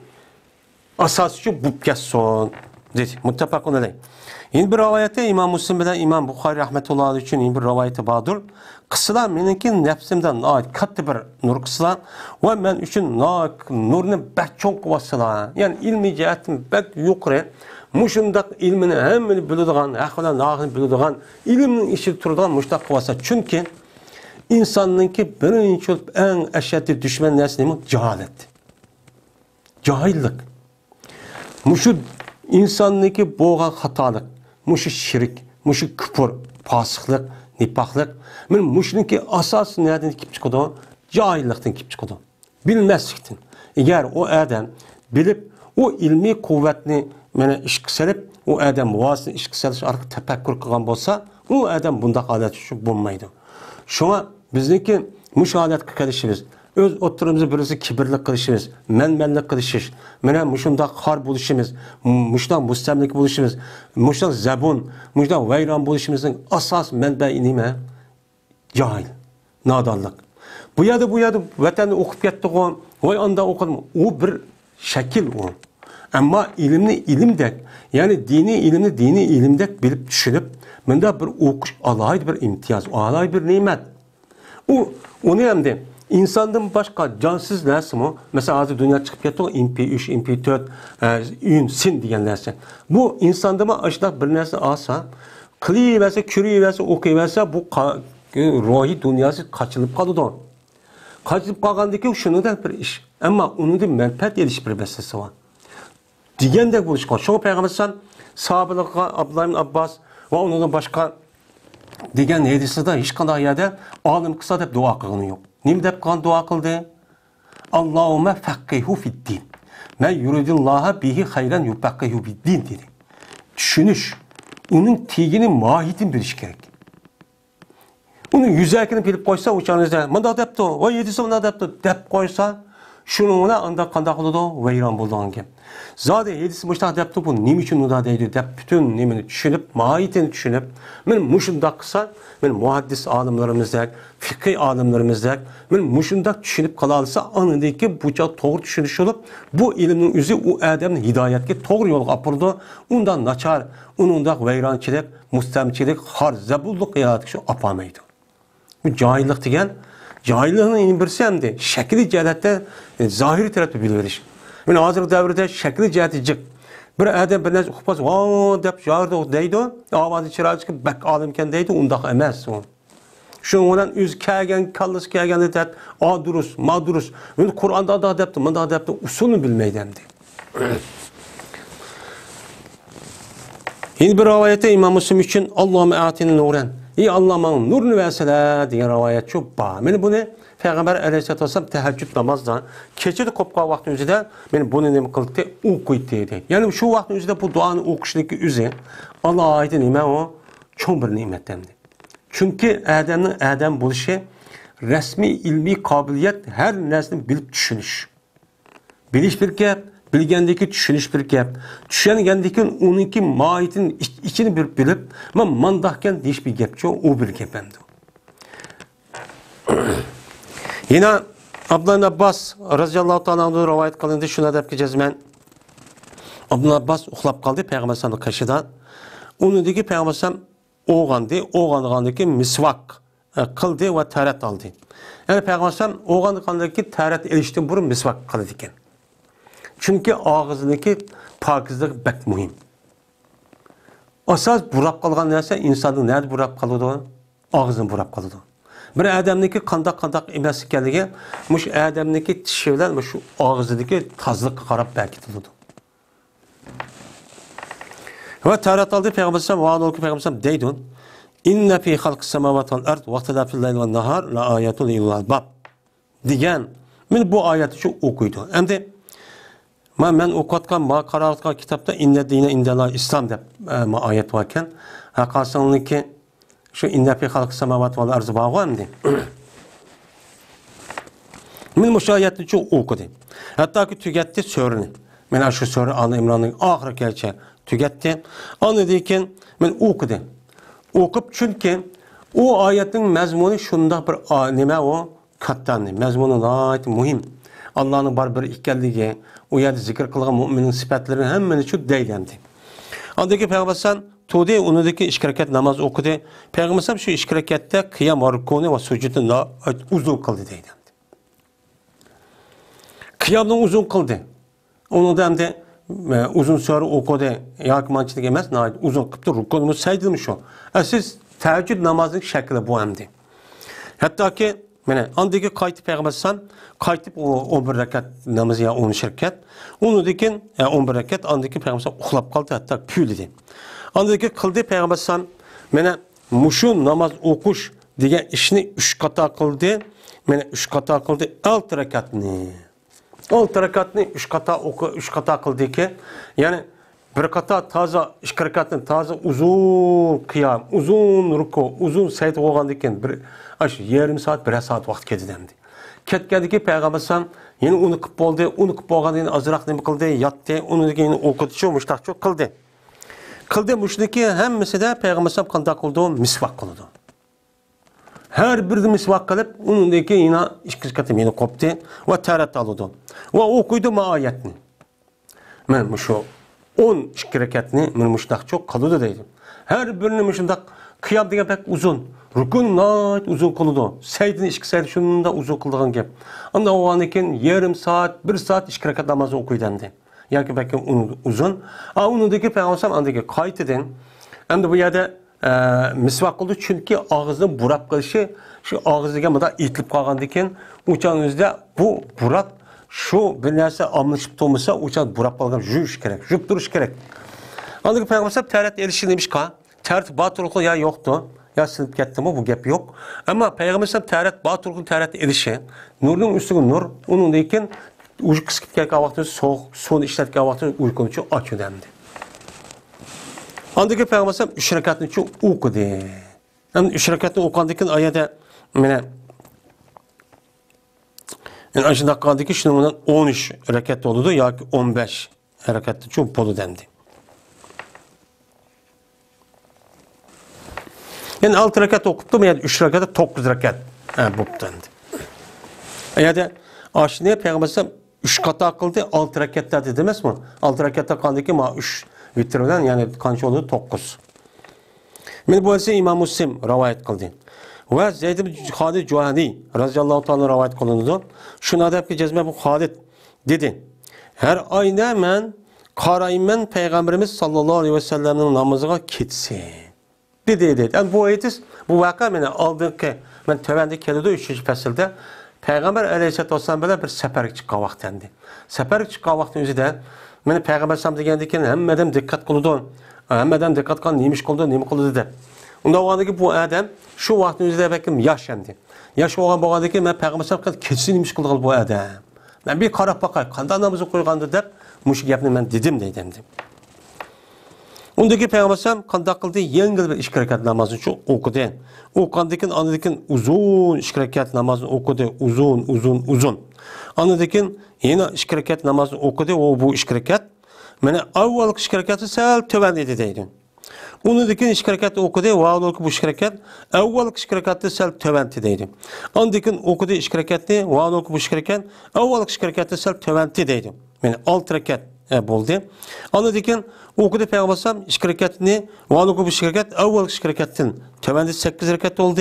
asasçı bu kesson. dedi. Muttafaqun aleyh. Yine bir rivayette İmam Müslim bilen İmam Bukhari rahmetullahi aleyh için yine bir rivayeti vardır. Kısılar meniki nefsimden kattı bir nur kısılar ve ben üçün nurunu bek çok kuvasılar. Yani ilmi cihetim bek yukarı. Muşundak ilmini hemmini bildiğin, ahvala nağını bildiğin, ilmin işi turduğun muştak kuvasa. Çünkü insanınki birinci olup en eşyatı düşman nesli mi? Cehalet. Cahillik. Muşu insanınki boğan hatalık. Muşu şirik, muşu küfür, fasıklık, nifaklık. Men muşunki asas nereden kip çıkıdı? Cahillikten kip çıkıdı. Bilmezlikten. Eğer o adam bilip o ilmi kuvvetini mene işki selip, o adam vasıtını işki seliş arka tefekkür kılgan bolsa, o adam bunda adet şu bulmaydı. Şuna bizdeki müşahadet kılışımız, öz oturumuzu birisi kibirlik kılışımız, menmenlik kılışış, mene muşunda har buluşumuz, muşdan mustemlik buluşumuz, muşdan zebun, muşdan veyran buluşumuzun asas menbe'i nime? Cahil, nadanlık. Bu yada vatanda okup yattık o, vay anda okudum. O bir şekil o. Ama ilimni ilimdek, yani dini ilimdek bilip düşünüp, bunda bir okuş alaydı bir imtiyaz, alaydı bir nimet. Onu hem de insandan başka cansız nersi mi? Mesela azı dünya çıkıp yattı o MP3, MP4, ün, sin diyen nersi. Bu insanda mı aşıda bir nersi alsa, kılıyı verse, kürüyü verse, okuyu verse, bu ruhi dünyası kaçılıp kaldı. Kaçılıp kalgandaki şunu da bir iş. Ama onun da menfaat ediş bir meselesi var. Diyen de buluşkan. Şunu Peygamber sahabelikle Abdullah ibn Abbas ve ondan başka diyen hadisi de hiç kadar yerde alim kısa da dua kılını yok. Nim de dua kıldı? Allahümme fakkihu fid din. Men yuridillaha bihi hayran yufakkihu fid din dedi. Düşünüş. Onun tiginin mahiyetini biliş gerek. Onun yüzerkini bilip koysa uçağınızda manda depti o. O yedisi manda depti. Dep koysa şununla anda kandak oldu veyran bulduğun gibi. Zaten yedisi muştak depti bu. Nim için nuda deydi. Dep bütün nimini düşünüp, mahiyetini düşünüp, benim muşundak kısa, benim muhaddis alimlerimizde, fikri alimlerimizde, benim muşundak düşünüp kalalsa anındaki bu çok doğru düşünüş olup, bu ilmin yüzü o adamın hidayetki doğru yolu apırdı. Ondan naçar, onundak veyrançilik, mustemçilik, har, zebulluk yaratı şu apamaydı. Bu cahillik degen, cahilliğinin birisi hem de şekli cihette zahiri tarafı bilveriş. Yani hazır devirde şekli ciheti cık. Bir adam bir nesi okupaz, vaaa deyip jardı deydi, avazı çırağı çıkıp bek alimken deydi, ondak emez o. Şundan üz kâgen, kallıs kâgen deyip, durus, durus. Kur'an'da da deyipti, manda deyipti, usulünü bilmeydemdi. Yine bir rivayette İmam Müslim için Allahümme atinin nuren. İyi Allah'ın nurunu verseler diye rivayet çok bağ. Beni bunu Peygamber aleyhisselatü vesselam teheccüd namazdan keçidi kopka vakti üzerinde beni bunu ne kıldı? Okuydu dedi. Yani şu vakti üzerinde bu duanın okuştaki üzeri Allah'a ait nimet o çok bir nimettendi. Çünkü Adem'in buluşu resmi ilmi kabiliyet her nesini bilip düşünüş. Biliş bir gap, bilgendeki düşünüş bir gap. Düşüngendeki onunki mahiyetinin içini bir bilip ama mandahken diş bir gap çok o bir gapemdi. Yine Abdullah ibn Abbas radıyallahu ta'ala anhu rivayet kılındı. Şuna dep ki cezmen Abdullah Abbas uxlap kaldı Peygamber sallallahu kaşıdan. Onu dedi ki Peygamber sallallahu oğandıki misvak kıldı ve taharet aldı. Yani Peygamber sallallahu oğandıki taharet erişti burun misvak kıldı iken. Çünkü ağzındaki pakizlik bek mühim. Asas burap kalgan neyse insanın nerede burap kalıyordu? Ağzın burap kalıyordu. Bir adamdaki kandak emesi geldiği, muş adamdaki tişevler şu ağzındaki tazlık karab belki tutuldu. Ve taharet aldı Peygamber sallallahu aleyhi ve sellem deydun. İnne fi halqis semavati vel ard ve ihtilafil leyl ve nahar la ayatun lil albab. Diyen men bu ayeti şu okuydu. Hem de men okutkan, qarayotgan kitapta inne dine indallah İslam deb ayet varken haqiqatki şu inne fi halqis semavati vel ard bağlandı. Men müşahiyetni çok okudu. Hatta ki tügetti sörünü. Men şu sörü Ali İmran'ın ahir gerçeği tügetti. Anladıyken men okudu. Okup çünkü o ayetin mezmunu şunda bir nime o kattandı. Mezmunu gayet mühim. Allah'ın bar bir ikkelliği, o yerde zikir kılgan müminin sıfatlarının hemen şu değilendi. Andaki Peygamber Tudi unudaki iş hareket namaz okudu. Peygamber şu iş harekette kıyam rükûni ve sucudunu uzun kıldı deydi. Kıyamını uzun kıldı. Onu da hem de uzun süre okudu. Yakmançılık emez. Uzun kıptı. Rükûnumuz saydılmış o. Siz teheccüd namazının şekli bu hem de. Hatta ki andaki kayıt Peygamber kayıtıp o 11 rekat namazı ya 10 rekat. Onu dikin 11 rekat andaki Peygamber uxlap kaldı hatta püyledi. Andaki kıldı Peygamber muşun namaz okuş diye işini 3 kata kıldı. 3 kata kıldı 6 rekatını. 6 rekatını 3 kata kıldı ki yani bir kata taze iş rekatını taze uzun kıyam, uzun ruku, uzun sayt olgandiken bir yarım saat, 1 saat vaqt ketdimdi. Ketgandiki Peygamber yine onu kıp oldu, onu kıp olgandan azraq nima qildi, yatdı, onu yine okudu, muştaqçı qildi. Qildi muşniki hammasi de Peygamber qanday qildi? Misvaq qildi. Her bir misvaq qilib, unindeki yine ikki qatim yine qopdi va tarat oldi. Va o'qiydi ma oyatni. Men shu 10 rekatni men muştaqçı qildi deydi. Her birini muşundaq qiyam degan pek uzun. Rukun nayt uzun kıldı. Seydin işki seydi şunun da uzun kıldığın gibi. Anda o an iken yarım saat, 1 saat işki rekat namazı okuydandı. Yani belki uzun. Onundaki Peygamber andaki kayıt edin. Hem de bu yerde misvak kıldı çünkü ağzını burap kılışı şu ağzıga mıda itilip kalgandı iken uçağınızda bu burap şu bir nerse amlaşıp olmasa uçağın burap kalgan jüş gerek, jüp duruş gerek. Andaki Peygamber terlet erişin demiş ka. Terlet batırlıklı ya yoktu. Ya silip kettim bu gap yok. Ama Peygamber tarat batırlıklı tarat erişi. Nurun üstüne nur. Onun deyken ucu kıskıtken vaxtı soğuk, son işletken vaxtı uykun için aç önemli. Andaki Peygamber 3 rekatını için okudu. Yani 3 rekatını okandaki ayette yani aşağıda kaldaki şunun 13 rekat oldu ya 15 rekatı için bolu dendi. Yani 6 rekat okuttum yani 3 rekatı 9 rekat buptandı. Yani aşineye Peygamber 3 kata kıldı 6 rekatlar dedi demez mi? 6 rekatta kaldı ki ma 3 vitrden yani kanç oldu 9. Men bu ise İmam Müslim rivayet kıldı. Ve Zeyd ibn Halid Juhani radıyallahu ta'ala rivayet kılındı. Şuna da ki cezme bu Halid dedi. Her ayda men qarayman Peygamberimiz sallallahu aleyhi ve sellem'in namazına ketsin. Dedi. Yani bu ayet bu vaka meni aldığım ben tövende kelidi 3. fəsildə Peygamber aleyhisselatü vesselam böyle bir seferlik çıkan vaxtdendi. Seferlik çıkan vaxtın özü de meni Peygamber sallam degendikən həmmədəm dikkat qılıdı. Həmmədəm dikkat qılan neymiş qıldı, neymi qıldı dedi. Onda o ki bu adam şu vaxtın özü de belki yaş endi. Yaş olan bu ki ben Peygamber sallam kesin neymiş qıldı bu adam. Ben bir qaraq bakay, qanda namazı qoyğandı dep muş gəpni ben dedim deydim. Ondaki Peygamber sallam qanda qıldı yengil bir 2 rekat namazı üçün okudu. Okandakin anadakin uzun 2 rekat namazını okudu. Uzun. Anadakin yine 2 rekat namazını okudu. O bu 2 rekat. Mene avvalık 2 rekatı sel töven dedi deydi. Onadakin 2 rekat okudu. O avvalık bu 2 rekat. Avvalık 2 rekatı sel töven deydi. Anadakin okudu 2 rekatı. O avvalık bu 2 rekat. Avvalık 2 rekatı sel töven deydi. Mene 6 rekat oldu. Anadakin okudu Peygamber sallam 2 rekatını valık bu 2 rekat avvalık 2 rekatın tövende 8 rekat oldu.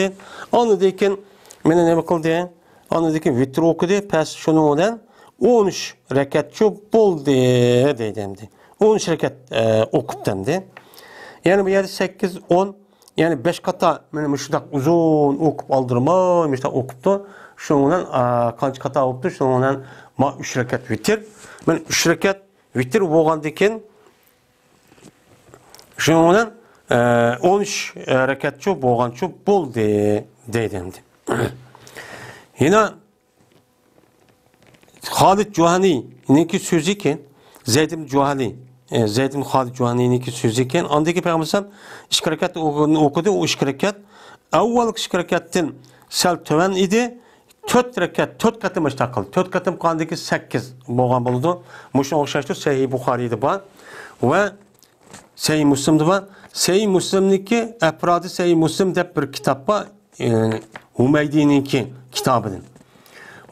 Anadakin mene ne bakıldı? Anadakin vitr okudu. Pes şunun olan 13 rekat çok oldu deydi. 13 rekat okup demdi. Yani bu yerde 8 10 yani 5 kata mene müştak uzun okup aldırma müştak okuptu. Şunun kaç kata okuptu? Şunun 3 rekat vitr. Men 3 rekat vitr bolgandikin şunun 13 rekatçı bolgançı boldu deydi. Yine Halid Juhani'ninki sözü ki Zeyd ibn Juhani Zeyd ibn Halid Juhani'ninki sözü ki andaki Peygamber sallam 2 rekat okudu. O 2 rekat avvalık 2 rekatın sel töven idi. 4 katım iştakıl. 4 katım kandaki 8 bolgan boldu. Muşun okşaştı Sahih Bukhari'de var. Ve Sahih Müslim'de var. Sahih Müslim'deki Efrad-ı Sahih Müslim dep bir kitap var. Hümeydi'ninki kitabının.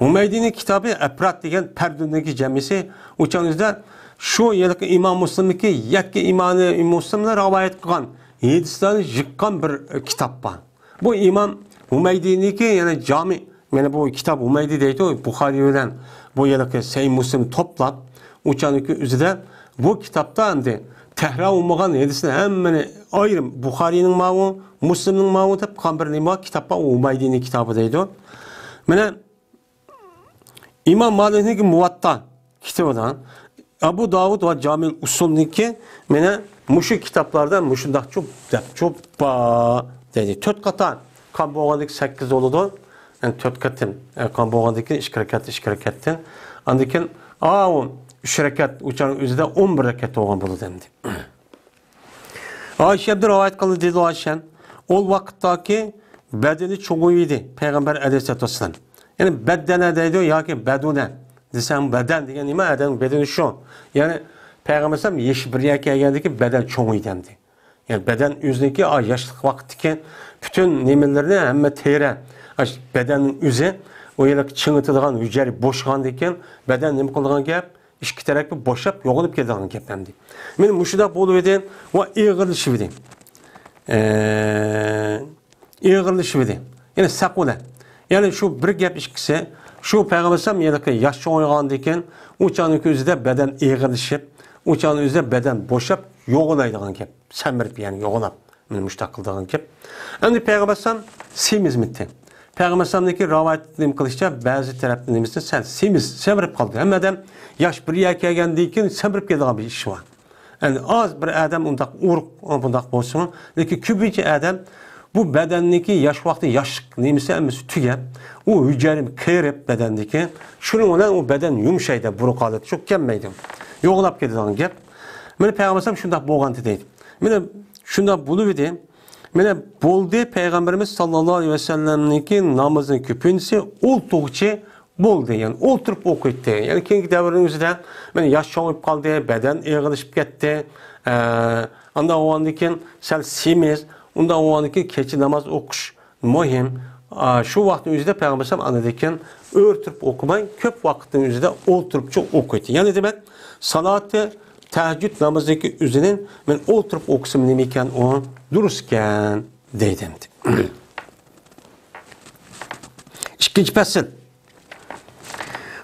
Hümeydi'nin kitabı Efrad degen Perdün'deki cemisi. Uçağınızda Şu yılki İmam Müslim'deki yakki İmam Müslim'ler rivayet kılan hadislerini yıkkan bir kitap var. Bu İmam Hümeydi'ninki yani cami, yani bu kitap Hümeydi deydi o Bukhari'den bu yılki Sahih Müslim toplap uçanıki üzerinde bu kitapta endi tehrir olmagan hadisini hemmeni ayrım Bukhari'nin mavu, Müslim'nin mavu deb kan bir nima kitapta Hümeydi'nin kitabı deydi o. Mene İmam Malik'ninki Muvatta kitabından Abu Davud ve Camil Usul'ninki mene muşu kitaplardan muşundak çok dedi. Tört kata kan boğadık 8 oludu. Yani tört katın kan boğadık 2 rekat. Andikin o 3 rekat uçan üzerinde 11 rekat olan bulu dendi. Ayşe bir rivayet kıldı dedi Ayşe. O vakittaki bedeni çoğuydu Peygamber Aleyhisselatü Vesselam. Yani bedene deydi ya ki bedune. Desem beden diye nima adam bedeni şu. Yani Peygamber Aleyhisselam yeşil bir yerke geldi ki beden çoğuydu dendi. Yani beden yüzdeki yaşlık vakitteki bütün nimetlerini hemen teyre. Bedenin yüzü o yılki çıngıtılgan hücreri boşğandayken beden nima kılgan gap iki tarafı boşap yoğulup ketadigan gap dendi. Men muşuda bolup o ığırlışıp edi. Iğırlışıp edi. Yani sakula. Yani şu bir gap işkisi, şu Peygambersem yılki yaş çoğuyğandayken uçanın üzerinde beden ığırlışıp, uçanın üzerinde beden boşap yoğulaydigan gap. Semirip yani yoğulap. Men müştakıldigan gap. Endi Peygambersem semizmitdi. Peygamber'deki rivayetlerim kılışça bazı taraflarımızda sen semirip kaldı. Hem adam yaş bir yerke geldiğinden semirip geldiği bir iş var. Yani az bir adam undak bundak olsun. Lakin kübüce adam bu bedendeki yaş vakti yaş neyse emisi tügep o hücrenin kırıp bedendeki şunun olan o beden yumuşaydı brokalı çok kemmeydi. Yoğulap geldiği gap. Mene Peygamber'im şunda boğantı deydi. Mene şunda buluverdi. Mene boldu Peygamberimiz sallallahu aleyhi ve sellem'ninki namazın küpünsü oltuğçe boldu yani olturup okuydu. Yani kendi devrinin mene yaş çoğuyup kaldı, beden ığılışıp gitti. Anda o andikin sel simiz, onda o andikin keçi namaz okuş mühim. Şu vaktin üzerinde Peygamberimiz anladıkken örtürüp okumayın, köp vaktin üzerinde olturup çok okuydu. Yani demek salatı teheccüd namazındaki üzerinin ben oturup okusum nemeyken o dururken deydim. İkinci fasıl.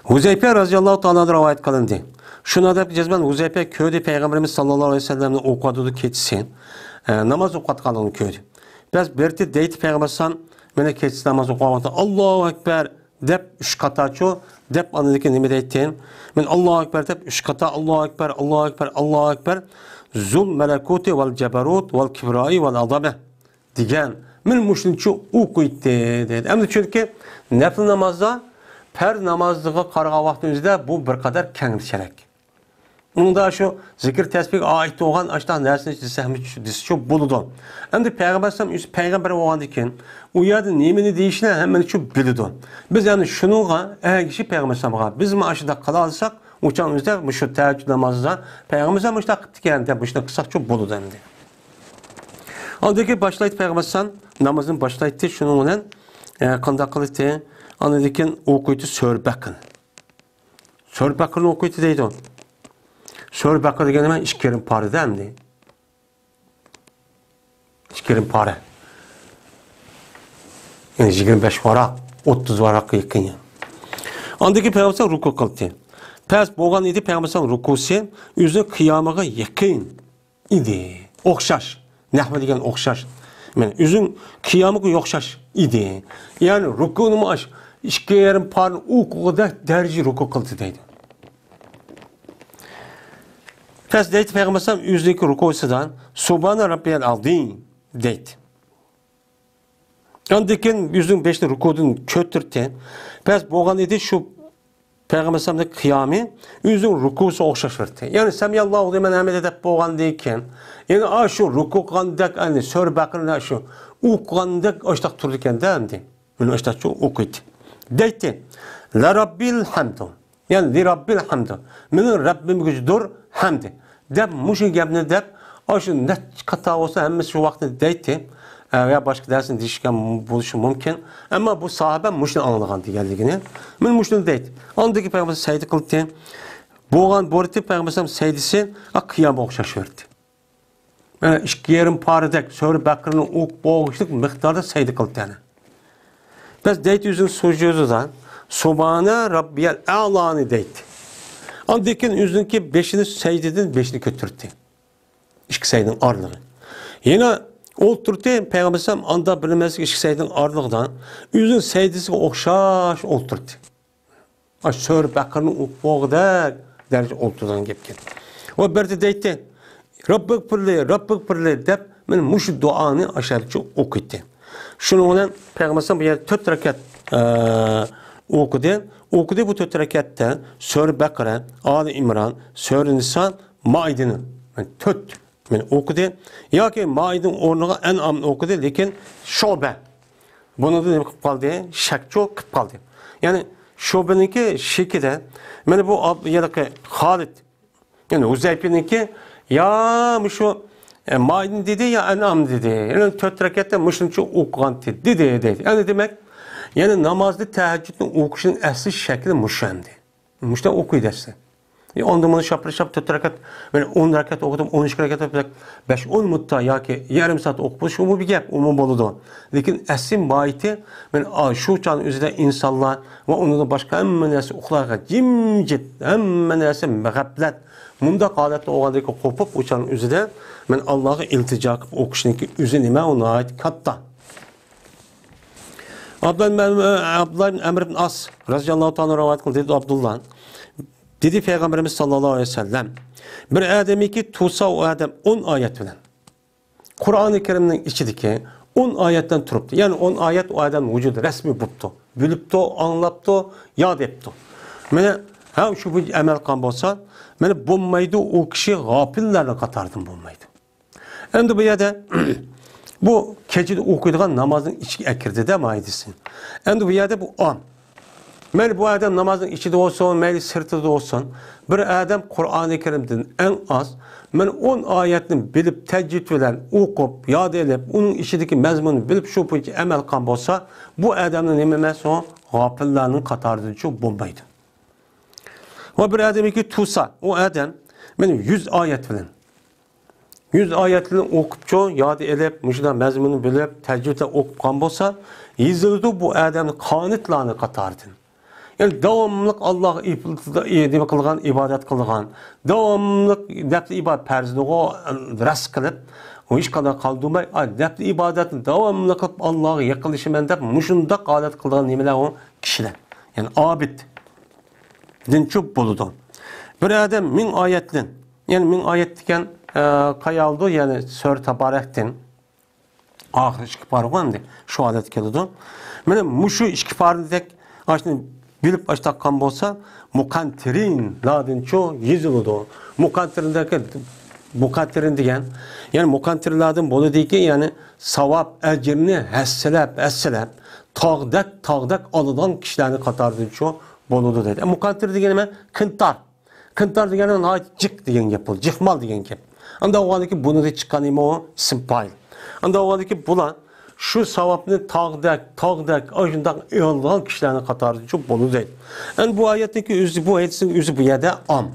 Huzeyfe radıyallahu ta'ala rivayet kılındı. Şuna da cezben Huzeyfe köyde Peygamberimiz sallallahu aleyhi ve sellem'in okuduğu keçisi namaz okutkanını köyde. Biz berti deydi Peygamberimiz mene keçisi namaz okumakta Allahu Ekber dep 3 kata ço dep anadaki nime deytin. Men Allahu Ekber dep 3 kata Allahu Ekber Allahu Ekber Allahu Ekber zul melekuti vel ceberut vel kibrai vel azame digen men muşlinço okuydu dedi. Hem de çünkü nafil namazda per namazlığa qarğa vaxtımızda bu bir kadar kengirçerek. Onda şu zikir tesbih ait olan açtan dersini çizsemiz şu buludu. Hem de peygamber olandiken o yerde nemini değişine hemen şu bilidu. Biz yani şunuğa eğer kişi peygamber'e biz mi aşıda kalalsak uçağımızda şu teheccüd namazda peygamber'e müştak dikende bu işte kısa çok buludu hem de. Andaki başlayıp peygamber'e namazın başlayıp şununla kanda kılıtı anadikin okuydu sörbakın. Sörbakın okuydu deydi o. Sör bakır degeni hemen işkerin pare değil mi? İşkerin pare. Yani 25 varak, 30 varak yakın yani. Andaki Peygamber ruku kıldı. Pes boğan idi Peygamber rukusu yüzü kıyamağa yakın idi. Okşaş. Nahve degen okşaş. Yani yüzün kıyamağa yokşaş idi. Yani rukunu maş işkerin pare o kadar derece ruku kıldı deydi. Pes deydi Peygamber yüzdeki rukusudan Subhane Rabbiyel Azim deydi. Andikin yüzün beşli rukudun kötürten pes boğan idi şu Peygamber'in kıyamı yüzün rukusu okşaşırdı. Yani Semiyallahu demen hamd edip boğan deyken yani şu ruku kandak hani sör bakırına şu ukandak açtak turduken dendi. Bunu açtak çok okuydu. Deydi La Rabbil hamdu. Yani Li Rabbil hamdu. Benim Rabbim gücüdür hamdi. Dep muşun gapni dep aşın net kata olsa hemmesi şu vakti deydi veya başka dersin dişken buluşu mümkün ama bu sahabe muşun anlagan diyenligini men muşun deydi. Andaki Peygamber saydı kıldı Boğan boriti Peygamber seydisi kıyam okşaş verdi. Yani 2,5 paradek söyle bakırının ok boğuşluk miktarda seydi kıldı yani. Biz deyt yüzün sucuğudan Subhane Rabbiyel A'lani deyt. Andikin yüzünki 5'ini seydidin 5'ini kötürttü. 2 seydin arlığı. Yine olturdu Peygamber anda bilmez 2 seydin arlığından yüzün seydisi okşaş olturdu. Söyle bakırının ok boğudak derece olturdan gepken. O bir de deytti. Rabbik pirli dep men muş duanı aşağıca okudu. Şununla Peygamber bu yer 4 rekat okudu. Okudu bu 4 rekatta Sure Bakara, Ali İmran, Sure Nisa, Maide'ni. Yani 4 men okudu. Ya ki Maid'in ornuğa En'am okudu lekin Şobe. Bunu da ne kaldı? Şakço kaldı. Yani Şobe'ninki şekilde men bu yerdeki Halid yani Uzeyf'inki ya şu Maidin dedi ya En'am dedi. Yani 4 rekatta müşünçü okugan dedi. Yani demek yani namazda teheccüdün okuşunun asli şekli müşendi. Müşten okuy derse. Onda bunu şap 4 rekat yani 10 rekat okudum 13 rekat yapacak 5-10 mutta ya ki yarım saat okup şu mu bir gap umum boludu. Lakin asli maiti ben şu çağın üzerinde insanlar ve onu da başka hemen nesi okularga cimcit hemen nesi mağablet munda qalatda oğandaki kopup uçanın üzerinde ben Allah'a iltica kılıp okuşunki üzü nime ona ait katta. Abdullah bin Amr bin As radıyallahu ta'ala rivayet kıldı dedi Abdullah. Dedi Peygamberimiz sallallahu aleyhi ve sellem bir ademi ki tusa o adam 10 ayet bilen. Kur'an-ı Kerim'in içindeki 10 ayetten turuptu. Yani 10 ayet o adam vücudu resmi buluptu. Bilipti, anlaptı, yad etti. Mene ha şu bir emel kan bolsa mene bulmaydı o kişi gafillerle katardım bulmaydı. Şimdi bu yerde bu keçide okuyduğun namazın içi ekirdi de maidisin. Şimdi bu yerde bu an. Mel bu adam namazın içinde olsun, mel sırtında olsun. Bir adam Kur'an-ı Kerim'den en az men 10 ayetini bilip tecvid bilen okup, yad edip, onun içindeki mezmunu bilip şu bu emel kan olsa bu adamın ememesi o gafillerinin katardığı çok bombaydı. Ve bir adam ki tusa, o adam benim 100 ayet bilen. 100 ayetini okupçu, yad edip, müşriden mezmunu bilip, tecvidle okup kan olsa yazıldı bu adamın kanıtlarını katardın. Yani devamlılık Allah'a ibadet kılgan, devamlılık depli ibadet perzini o rast kılıp, o iş kadar kaldırmay, depli ibadetin devamlılık kılıp Allah'a yakılışımen dep, muşunda adet kılgan nimeler o kişiler. Yani abid, dinçuk buludu. Bir adam min ayetlin, yani min ayet diken kayaldı, yani sör tabarektin, ahir işki parvandı, şu adet kılıdı. Yani muşu işki parvandı dek, aslında bilip açtakkan bolsa mukantirin ladin ço yazılıdı. Mukantirin degan yani mukantirladın bolu deyki yani savap ecrini hesselep tağdak alıdan kişilerini katardın ço boludu dedi. Mukantir degan nima? Kintar degan ait cik degan yapıl, cihmal degan gap. Anda oğandaki bunu da çıkan ima o simpayl. Anda oğandaki bulan şu savapını tağdak, ajından alıdan kişilerini katardın çok bolu değil. Yani bu ayetteki üzü, bu ayetin üzü bu yerde am.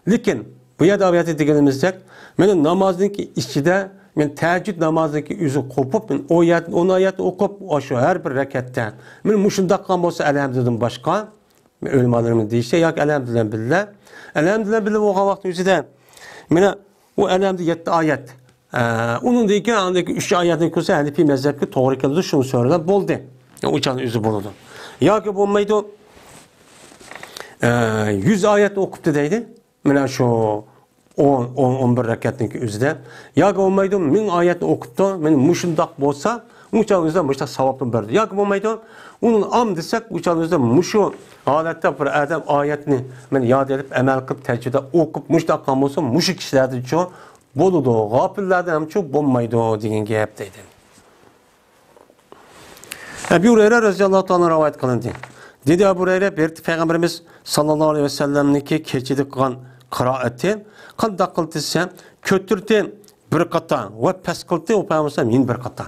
Lakin bu yerde ayeti degenimizde benim namazındaki içinde ben teheccüd namazındaki üzü kopup ben o ayeti okup aşağı her bir rekatten ben muşunda kan olsa elhamdülillah başka ölümalarımın deyişte yak elhamdülillah billah. Elhamdülillah billah o vakti üzüde ben o elhamdülillah 7 ayet. Onun da iki andaki 3 ayetin kusu Hanefi mezhepki doğru keldi şunu söyler boldu. Yani uçan üzü boludu. Ya ki bu meydu 100 ayet okup dediydi. Mena şu 11 rekatındaki üzde. Ya ki olmaydı 1000 ayet okuptu. Men muşundak bolsa uçağınızda muşta savaplı verdi. Ya ki olmaydı onun am desek uçağınızda muşu halette bir adam ayetini men yad edip emel kılıp tecrüde okup muştak kalmışsa muşu kişilerdi çoğu boludu. Gafillerden hem çok bulmaydı diyen gapteydi. Ebu Hureyre radıyallahu anh rivayet kılındı. Dedi Ebu Hureyre bir Peygamberimiz sallallahu aleyhi ve sellem'niki keçidi kılan kıraati qanday qildisa kötürdi bir qata ve pes qildi o Peygamberimiz yin bir qata.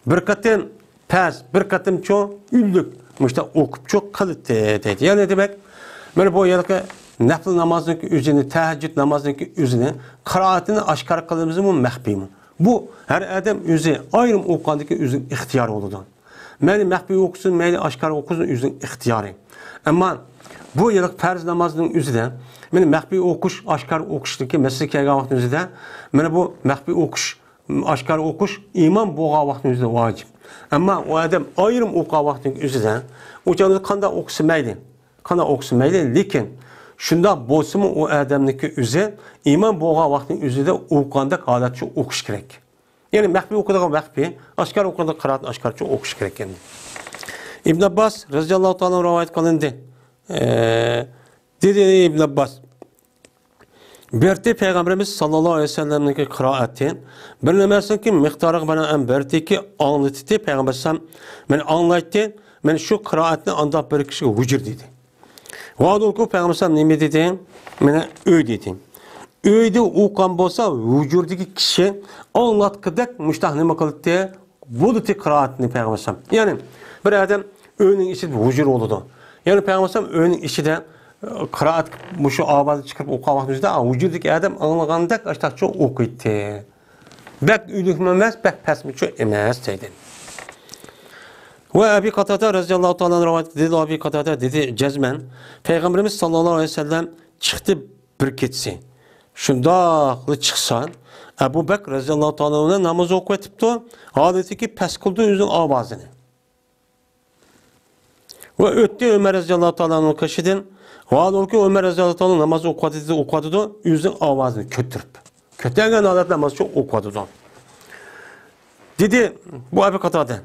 Bir qatin pes bir qatimço üllük müşta okup çok qildi dedi. Yani demek men bu yerga nafl namazının özünü, teheccüd namazının özünü, kıraatını aşkar kılımızı mı, mehbi mi? Bu, her adam özü, ayrım okandaki özün ihtiyarı oludan. Meyli mehbi okusun, meyli aşkar okusun, özün ihtiyarı. Ama bu yıllık farz namazının özü de, meni mehbi okuş, aşkar okuşdaki mesele kelgen vaktin özü de, meni bu mehbi okuş, aşkar okuş, iman boğa vaktin özü de vacip. Ama o adam ayrım oqa vaktin özü de, o canlı kanda okusu meyli. Kana okusun meyli, lekin şunda bolsa o adamniki özü iman boğa vaktin özü de okuanda halatçı okuş gerek. Yani mehbi okuduğu mehbi, aşkar okuduğu kıraatın aşkarçı okuş gerek yani. İbn Abbas radıyallahu ta'ala rivayet kılındı. Dedi İbn Abbas, berti Peygamberimiz sallallahu aleyhi ve sellem'deki kıraatin bir nemesin ki miktarı bana en berti ki anlattı Peygamber sallam ben anlattı ben şu kıraatini anda bir kişi vücur dedi. Vaad oku Peygamber sallam ne dedi? Bana öy dedi. Öyde okan bolsa vücurdaki kişi anlatkıdak müştah nima kıldı? Bu da kıraatini Peygamber sallam. Yani bir adam öyünün içi vücur oldu. Yani Peygamber sallam öyünün içi de kıraat şu avazı çıkarıp oku vaxtımızda vücuddaki adam anlaganda açtıkça okuydu. Bek ülükmemez, bek pesmiço emez deydi. Ve Ebi Katada radıyallahu ta'ala rivayet dedi, Ebi Katada dedi cezmen, Peygamberimiz sallallahu aleyhi ve sellem çıktı bir ketsi. Şundaqlı çıksan, Ebu Bekir radıyallahu ta'ala ona namaz okuyatipti, adeti ki pes kıldı yüzün avazını. Ve öttü Ömer radıyallahu ta'ala'nın kaşıdın, vaad ki Ömer radıyallahu ta'ala namazı okudu da yüzün avazını kötürüp. Kötüyen adet namazı çok okudu da. Dedi bu Ebu Katada.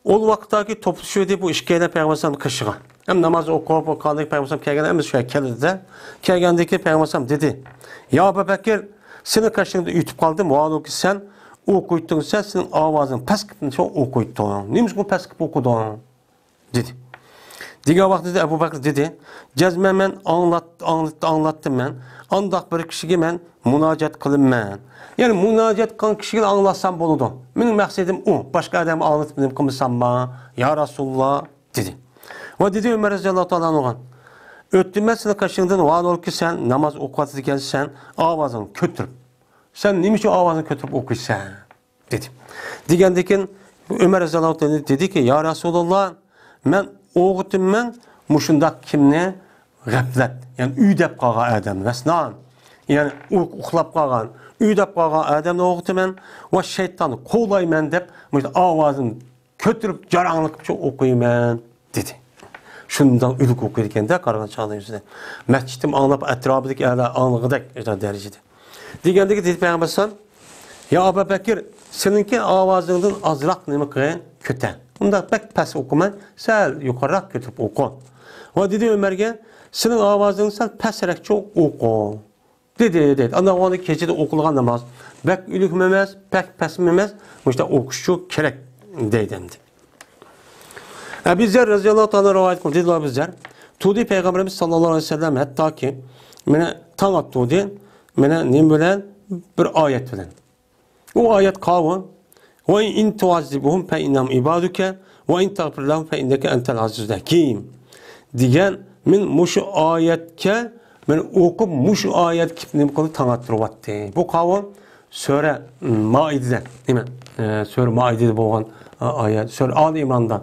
O vakittaki topluşuydu bu işkeyden Peygamber sallam kışığa. Hem namazı okuyup kaldık Peygamber sallam kelgen hem şöyle keldi de. Kelgendeki Peygamber sallam dedi. Ya Ebu Bekir senin kaşığında ütüp kaldım. Vaad ki sen okuydun sen senin avazın pes kıpını çok okuydun. Neymiş bu pes kıp okudun? Dedi. Diğer vakti de Ebu Bekir dedi, cezme men anlattım men, andak bir kişiye men münacat kılım men. Yani münacat kılan kişiye anlatsam boludu. Benim maksadım o, başka adamı anlatmadım kımısam ma, ya Resulullah dedi. Ve dedi Ömer radıyallahu ta'ala oğlan, öttürmezsin kaşığından vaad ol ki sen namaz okuatı gelsen avazını kötürüp. Sen neymiş o avazını kötürüp okuysan dedi. Diğerdekin Ömer radıyallahu ta'ala dedi ki ya Resulullah men oğutum men muşundak kimne gaflet yani üydep qalan adam vesnan yani uxlap qalan üydep qalan adamni oğutum men ve şeytanı qo'llayman deb avazını kötürüp jaranlıkça okuyman dedi. Şundan ülük okuyur ekan da qaragan chog'da yuzida. Masjidim anlab atrofidagi anlig'idak derecede. Degandagi dedi Peygamber sallam ya Abu Bekir seninki ovozingdan ozroq nima qilgan ko'tar. Bunda pek pes okuma, sel yukarı götürüp oku. O dedi Ömer'e, senin avazını sel pesrek çok oku. Dedi. Anda o anda gecede okulgan namaz. Pek ülükmemez, pek pesmemez. İşte okuşu gerek deydimdi. Ebu Zer radıyallahu ta'ala rivayet kıldı. Dedi Ebu Zer, tudi Peygamberimiz sallallahu aleyhi ve sellem hatta ki, mene tanat tudi, mene ne bilen bir ayet bilen. O ayet kavun, ve in tuazzibuhum fe innahum ibaduke ve in tagfir lahum fe inneke entel azizul hakim. Diyen min muşu ayetke men okup muşu ayet kipni konu tanıttırıvattı. Bu kavun Sure Maide'de değil mi? Sure Maide'de boğan ayet. Sure Ali İmran'da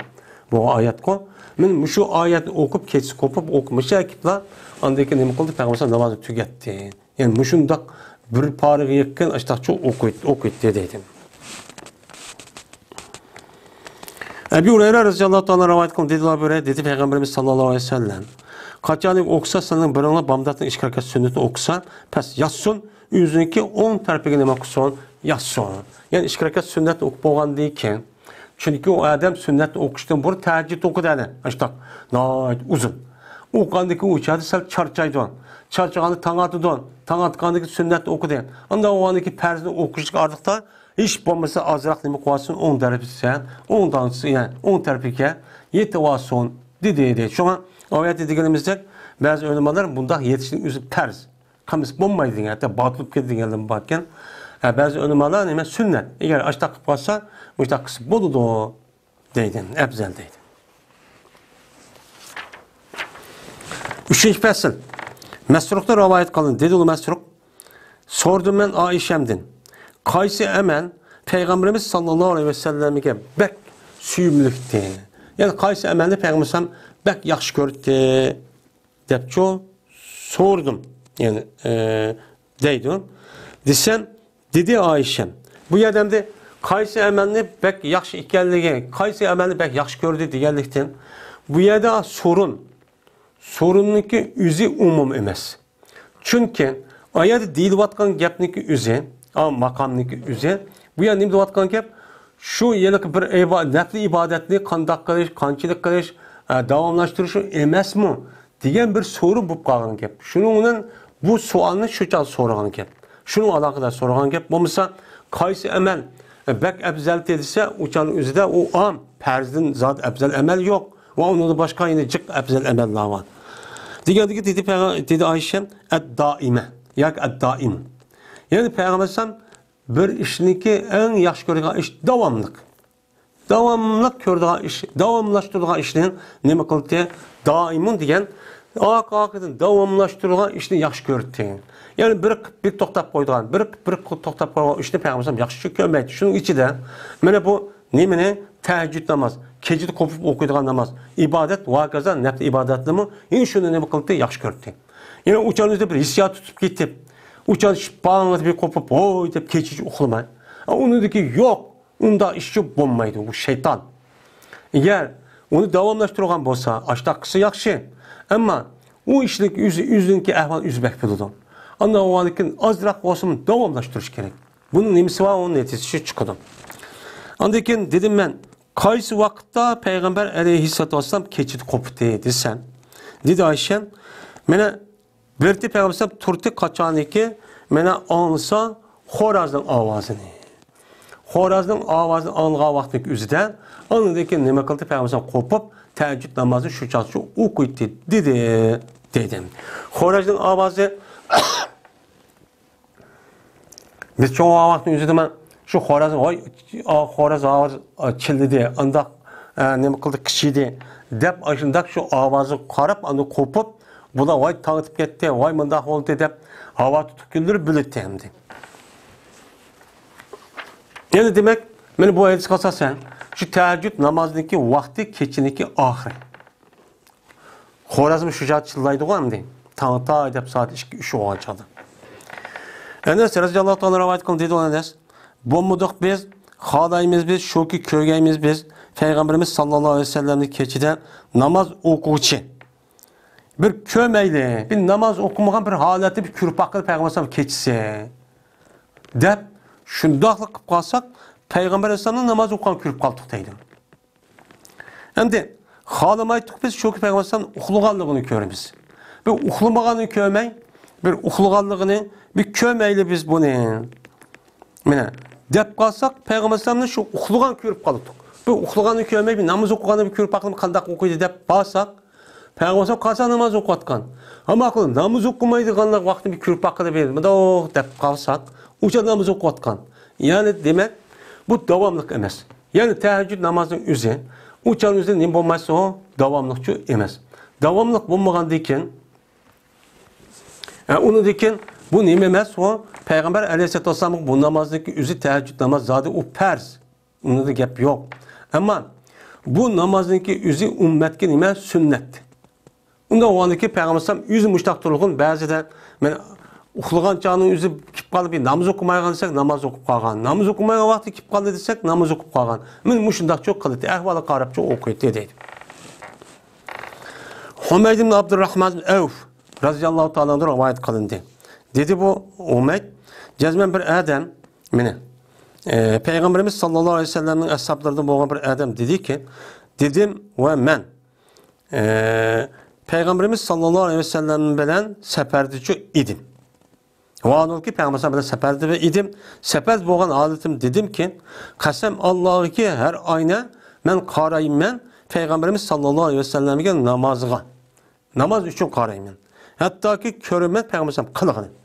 bu ayet ko. Men muşu ayet okup keçi kopup okumuş ekipler andaki ne kıldı Peygamber namazı tüketti. Yani muşundak bir parığı yakın açtık çok okuydu dedim. Ebu Hureyre radıyallahu ta'ala rivayet kıldı dediler böyle dedi Peygamberimiz sallallahu aleyhi ve sellem. Kaçalık okusa senin birine Bamdat'ın işkarkat sünnetini okusa pes yatsın yüzünki 10 tarafı ne okusun yatsın. Yani işkarkat sünnetini okup olgan deyken çünkü o adam sünnetini okuştan bunu tercih okudu yani. İşte uzun. Okandaki uçadı sel çarçaydı. Çarçağını tanıtıdı. Tanıtkandaki sünnetini okudu. Anda o andaki perzini okuştuk artık da hiç bombası azrak demek olsun 10 tarafı sen 10 tanesi yani 10 tarafı ki 7 olsun dedi. Şu an ayet dediğimizde bazı öğrenmeler bunda yetişkin üzüp ters. Kamis bombaydı yani hatta batılıp gittiğinden bakken bazı öğrenmeler ne sünnet. Eğer açta kapatsa müştakısı boludu deydin. Ebzel deydin. Üçüncü fasıl. Məsruqda rivayet qılındı. Dedi o Məsruq, sordum ben Ayşem'den. Qaysı əməl Peyğəmbərimiz sallallahu aleyhi ve sellem'e bək süyümlükdü. Yani qaysı əməlini Peyğəmbər bək yaxşı gördü. Depço sordum. Yani deydim. Desem dedi Ayşem. Bu yerdəmdə qaysı əməlini bək yaxşı ikənliyi, qaysı əməlini bək yaxşı gördü deyəlikdən. Bu yerdə sorununki üzü umum emas. Çünkü ayet deyilayotgan gapniki üzü, makamniki üzü, bu yerda nima deyotgan gap, şu yillik bir nafli ibadetni qanday qilish, qanchalik qilish, davomlashtirish emasmi degan bir so'ri bo'lib qolgan gap. Shuning bu savolni shucha so'ragan gap. Shuning aloqada so'ragan gap bo'lmasa, qaysi amal bak afzal dedisa, o'chan o'zida u am farzdan zot afzal amal yo'q. Va onun başka yine cık afzal amallar var. Dedi Ayşem ed-daime, yak ed-daim. Yani Peygamber bir işniki en yaxşı görülen iş davamlık. Davamlılık gördüğü iş, davamlaştırdığı işlerin ne kıldı? Daimun diyen akıdın davamlaştırdığı işini yaxşı gördü. Yani bir toktap koyduğun, bir toktap koyduğun işini Peygamber yaxşı görmedi. Şunun içi de, mene bu ne? Teheccüd namaz, gecede kopup okuyduğun namaz, ibadet, vakaza, nefs ibadetli mi? Yine şunu ne kıldı? Yaxşı gördü. Yani uçağınızda bir hissiyat tutup gitti. Uçağın bağlanıp bir kopup, oy deyip gecede okulmayın. Onun dedi ki yok, onda işçi bulmaydı, bu şeytan. Eğer onu davamlaştırılan olsa, aştaqısı yaxşı. Ama o işlik üzünki ehval üzbek buludu. Ondan o anıkin azrak olsun davamlaştırış gerek. Bunun nemisi var, onun neticesi çıkıdı. Andakin dedim ben, qaysı vaqtda Peygamber aleyhissalatu vesselam keçid koptu desem. Dedi Ayşem, mene berti Peygamber turti qaçaniki mene ansa Xorazning avazını. Xorazning avazını anlagan vaqtning o'zida, andakin nima qildi Peygamber qo'pib, tahajjud namozini shu chaqcha o'qiydi dedi dedim. Xorazning ovozi biz çoğu vaqtning o'zida men şu Xoraz ovoz childidi, anda nima qildi kichidi deb ashundoq shu ovozni qarab, uni qo'pib, bular voy tangitib ketdi, voy bundoq bo'ldi deb havo tutib kuldirib bildi endi. Yani demek, men bu hadis qasasan, şu tahajjud namozniki vaqti kechiniki oxiri. Xorazm shujaat chillaydi endi. Tangta deb soat 2-3 o'g'anchadi. Enes radhiyallohu anhu rivoyat qildi dedi Enes. Bo'lmadik biz, xohlaymiz biz, shuki ko'rgaymiz biz, Peygamberimiz sallallohu alayhi vasallamning kechida namoz o'quvchi. Bir ko'mayli, bir namoz o'qimagan bir holatda bir kurpaq qilib Peygamber kechisi. Deb shundoqlik qilib qolsak, Peygamber alayhisalomning namoz o'qigan ko'rib qoldik deydi. Endi xohlamaydik biz shuki Peygamber alayhisalom uxlaganligini ko'ramiz. Bir uxlamaganini ko'rmay, bir uxlaganligini bir ko'mayli biz buni. Mana deb qolsak, Peygamber alayhisalomning shu uxlagan ko'rib qoldik. Bu uxlaganini ko'rmay, bir namoz o'qiganini bir ko'rib qolib qanday o'qiydi deb qolsak, Peygamber alayhisalom qancha namoz o'qiyotgan. Ammo qilib namoz o'qimaydiganlar vaqtni bir ko'rib qolib deb qolsak, uca namaz okuyatkan. Yani demek bu davamlık emas. Yani tahajjud namazının özü, uçan özü ne olmazsa o davamlıkçı emas. Davamlık bulmagan diken, onu diken bu ne emas o Peygamber aleyhisselatü vesselam'ın bu namazdaki özü tahajjud namaz zaten o perz. Onda da gap yok. Ama bu namazdaki özü ümmetki nime sünnet. Onda o andaki Peygamber sallam yüzü müştaktırlığın bazı da uxlagan çağının özü kip kalıp namaz okumaygan desek namaz okup kalgan. Namaz okumaygan vakti kip kaldı desek namaz okup kalgan. Men muşundaq çok kılıdı. Ahvalı qarab çok okuydu deydi. Humeyd ibn Abdurrahman ibn Avf radıyallahu ta'ala rivayet kılındı. Dedi bu Humeyd cezmen bir adam mene Peygamberimiz sallallahu aleyhi ve sellem'in ashablarından olan bir adam dedi ki dedim ve men Peygamberimiz sallallahu aleyhi ve sellem'in bilen seferdici idim. O anıl ki Peygamber sallallahu aleyhi ve sellem seferdi ve idim. Sefer boğan adetim dedim ki kasem Allah'ı ki her ayna men qarayım men Peygamberimiz sallallahu aleyhi ve sellem'e namazıga. Namaz üçün qarayım men. Hatta ki körümen Peygamber sallallahu aleyhi ve sellem kılığını.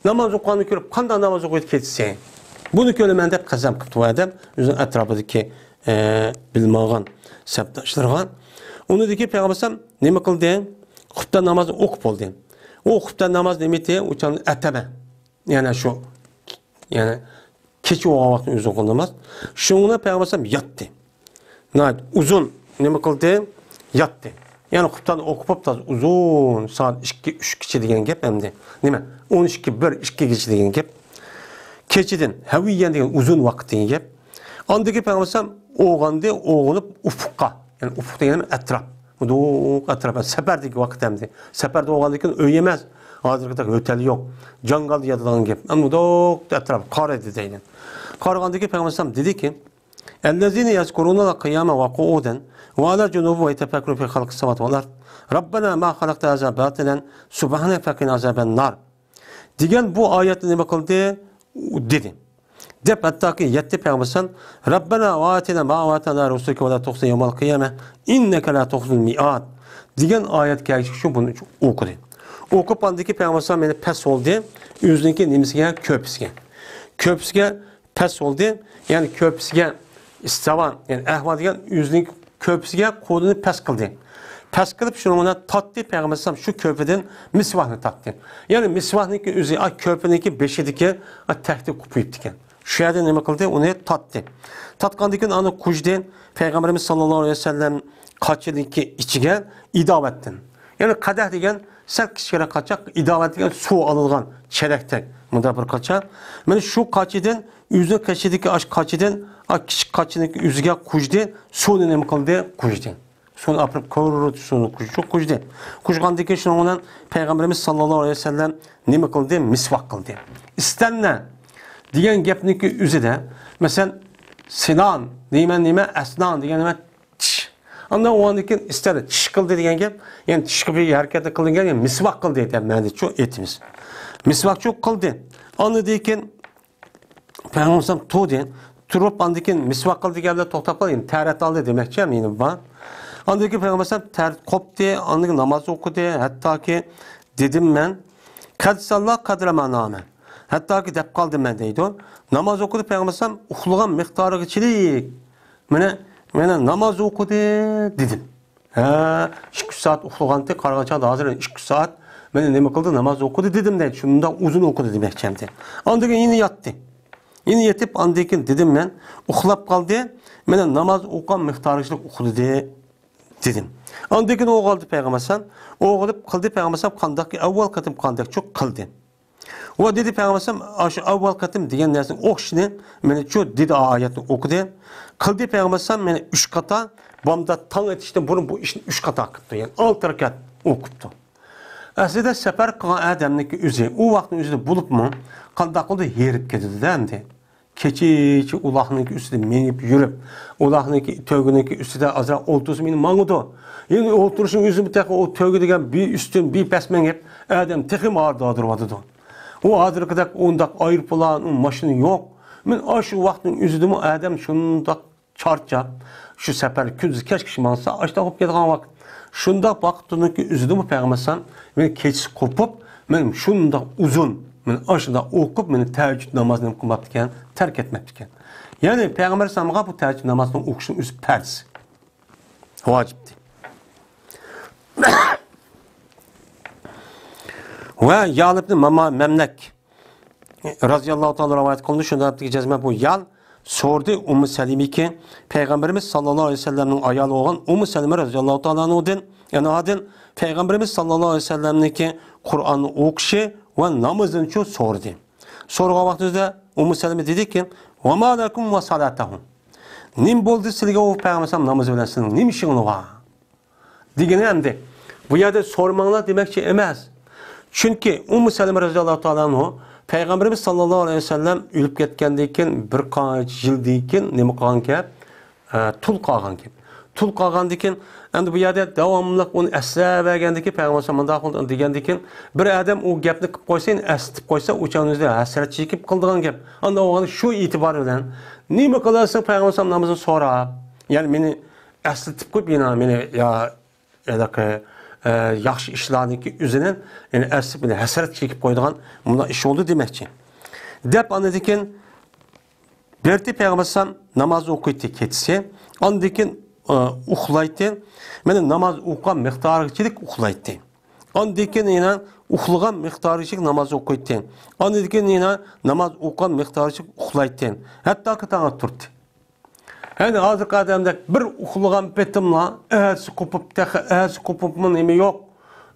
Namaz okuyanı görüp qanday namaz okuyup ketsin. Bunu körümen de qazam qıptı o adam. Üzün etrafındaki bilmağan septaşlarına. Onu dedi ki Peygamber sallallahu aleyhi ve sellem neme kıldı? Qıpta namazı okup oldu. O xufta namaz demeti uçan eteme. Yani şu yani keçi o vaktin uzun kılınmaz. Şuna peygamber yattı. Uzun ne kıldı? Yattı. Yani xuftan okup da uzun saat 2-3 keçi degan gap emdi. Nima? 12-1-2 keçi degan gap. Keçiden haviyen degan uzun vaqt degan gap. Andaki peygamber oğandı, oğunup ufukka. Yani ufuk degan etraf. Bu etraf seferdeki vaqt emdi. Seferde oğandaki öyemez. Hazırda öteli yok. Cangal yadılan gap. Ama bu etraf kar edi deyin. Kargandaki peygamber dedi ki: "Ellezine yazkuruna kıyama ve qu'uden ve ala cunubu ve tefekkurun fi halqis semawati vel ard. Rabbena ma halaqta haza batilen subhaneke fekina azaben nar." Digen bu ayetini ne kıldı? Dedi. Dep hatta ki yetti peygamber Rabbena ve atina ma atana rusulke ve la tuhsi yevmel kıyame inneke la tuhzul mi'at. Digen ayet gelişi şu bunu okudu. Okup andaki peygamber beni pes oldu. Yüzündeki nimsiye köpüsge. Köpüsge pes oldu. Yani köpüsge istavan yani ehva degan yüzündeki köpüsge kodunu pes kıldı. Pes kılıp şunu tattı peygamber şu köpeden misvahını tattı. Yani misvahniki yüzü köpedeki beşideki tehti kupuyup diken. Şu yerden ne kıldı? Onu tattı. Tatkandaki anı kujden Peygamberimiz sallallahu aleyhi ve sellem kaçırdaki içige idavettin. Yani kadeh degen sert kişilere kaçak idavet degen su alıngan çerektek. Bunda bir kaçak. Yani şu kaçıdan yüzü kaçırdaki aş kaçıdan kişi kaçırdaki yüzüge kujden su ne kıldı? Kujden. Sonra apırıp kavurur sonu çok kujden. Kujgandaki şununla Peygamberimiz sallallahu aleyhi ve sellem ne kıldı? Misvak kıldı. İstenle diyen gepniki üzede mesela sinan nime esnan diyen nime çiş. Anda o andaki ister çiş kıldı diyen gep yani çiş gibi hareket kılın yani misvak kıldı diye yani çok etimiz. Misvak çok kıldı. Anı deyken Peygamber tu diyen turup andaki misvak kıldı geldi toktap kıldı teret aldı demekçi yani var. Andaki Peygamber teret koptu andaki namaz okudu hatta ki dedim ben kadsallah kadrema namen. Hatta ki dep kaldım ben deydi o. Namaz okudu Peygamber uxluğan miktarı geçirik. Mene namaz okudu dedim. 2 saat uxluğandı kargaça da hazır 2 saat. Mene ne kıldı namaz okudu dedim de. Şunda uzun okudu demekçemdi. Andaki yine yattı. Yine yetip andaki dedim ben. Uxlap kaldı. Mene namaz okuyan miktarıçlık okudu dedim. Andaki o kaldı Peygamber o kıldı Peygamber kandak evvel katım kandak çok kıldı. O dedi Peygamber şu evvel katım diyen dersin o kişinin beni çok dedi ayetini okudu. Kıldı Peygamber beni 3 kata bamda tan etişten bunun bu işin 3 kata akıttı. Yani 6 rekat okuttu. Aslında sefer kılan adamdaki üzeri o vaktin üzeri bulup mu kandak oldu yerip gidiyordu değil mi? Keçi ulağınınki üstüde menip yürüp ulağınınki tövgününki üstüde azra oltusu beni mangudu. Yani olturuşun yüzümü tek o tövgü degen bir üstün bir pesmen hep adam tekim ağırdı adırvadı da. O adırkıdak ondak ayırıp olan maşını yok. Ben aşı vaktin üzüdümü adam şundak çarçap şu sefer kündüz keş kişi mansa açta hop yediğin vakit. Şundak vaktindeki üzüdümü peygambersen ben keçisi kopup benim şundak uzun ben aşında okup beni teheccüd namazını kılmak diken terk etmek diken. Yani Peygamber Sam'a bu teheccüd namazının okuşun üst perdesi. Vacipti. Ve Yal ibn Memlek radıyallahu ta'ala rivayet kılındı. Şunda yaptığı cezme bu Yal sordu Ummu Selime ki Peygamberimiz sallallahu aleyhi ve sellem'in ayalı olan Ummu Selime radıyallahu ta'ala odin yani adın Peygamberimiz sallallahu aleyhi ve sellem'in ki Kur'an'ı okuşu ve namazını çok sordu. Sorduğu vaxtında Ummu Selime dedi ki ve ma lekum ve salatahum. Nim boldu sizge o Peygamber namazı bilensin. Nim işin var. Digene emdi. Bu yerde sormanlar demekçi emez. Çünkü Ummu Seleme radıyallahu ta'ala Peygamberimiz sallallahu aleyhi ve sellem ölüp ketgendeyken bir kaç yıldayken neme kalgan ki tul kalgan ki. Tul kalgan diken endi bu yerde devamlılık onu esra vergendeki Peygamber sallallahu degendeyken bir adam o gapni qilib qo'ysa, esitib qo'ysa, o'chanizda hasrat chekib qildigan gap. Anda o'g'ani shu e'tibor bilan nima qilarsan Peygamber sallallahu namazini so'rab, ya'ni meni esitib qo'yib, yana meni ya yaxshi ishlarniki o'zidan yani esib bilan hasrat chekib qo'ydigan bunday ish oldu demekçi. Dep anadiken berdi Peygamber sallallahu namoz o'qiydi ketsa, andiken uxlaydi. Meni namoz o'qigan miqdorichilik uxlaydi. Andaki yine uxlagan miqdarıcık namaz okuytun. Andaki yine namaz okuyan miqdarıcık uxlaytun. Hatta ki tana turdu. Yani hazır adamda bir uxlagan petimla ağzı kopup mu nemi yok.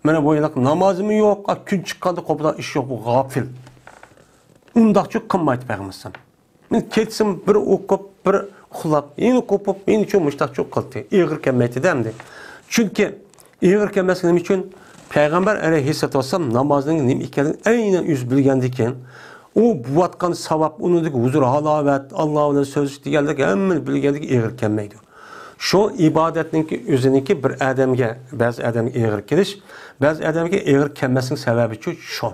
Mene boyunlak namazımı yok. Gün çıkkanda kopudan iş yok. Bu gafil. Undaq çok kımmaydı peygambersem. Men ketsim bir okup bir uxlap, yeni kopup yeni çok müştaq çok kıldı. İğir kemmeti demdi. Çünkü İğir kemmesinin için Peygamber aleyhisselatü vesselam namazının neyim ikilini aynen yüz bilgendiken o bu atkan savap, onun huzur, halavet, Allah'ın sözü diyenlik hemen bilgendik İğir kemmeydi. Şu ibadetninki üzerindeki bir adamga, bazı adam İğir keliş, bazı adamga İğir kemmesinin sebebi şu.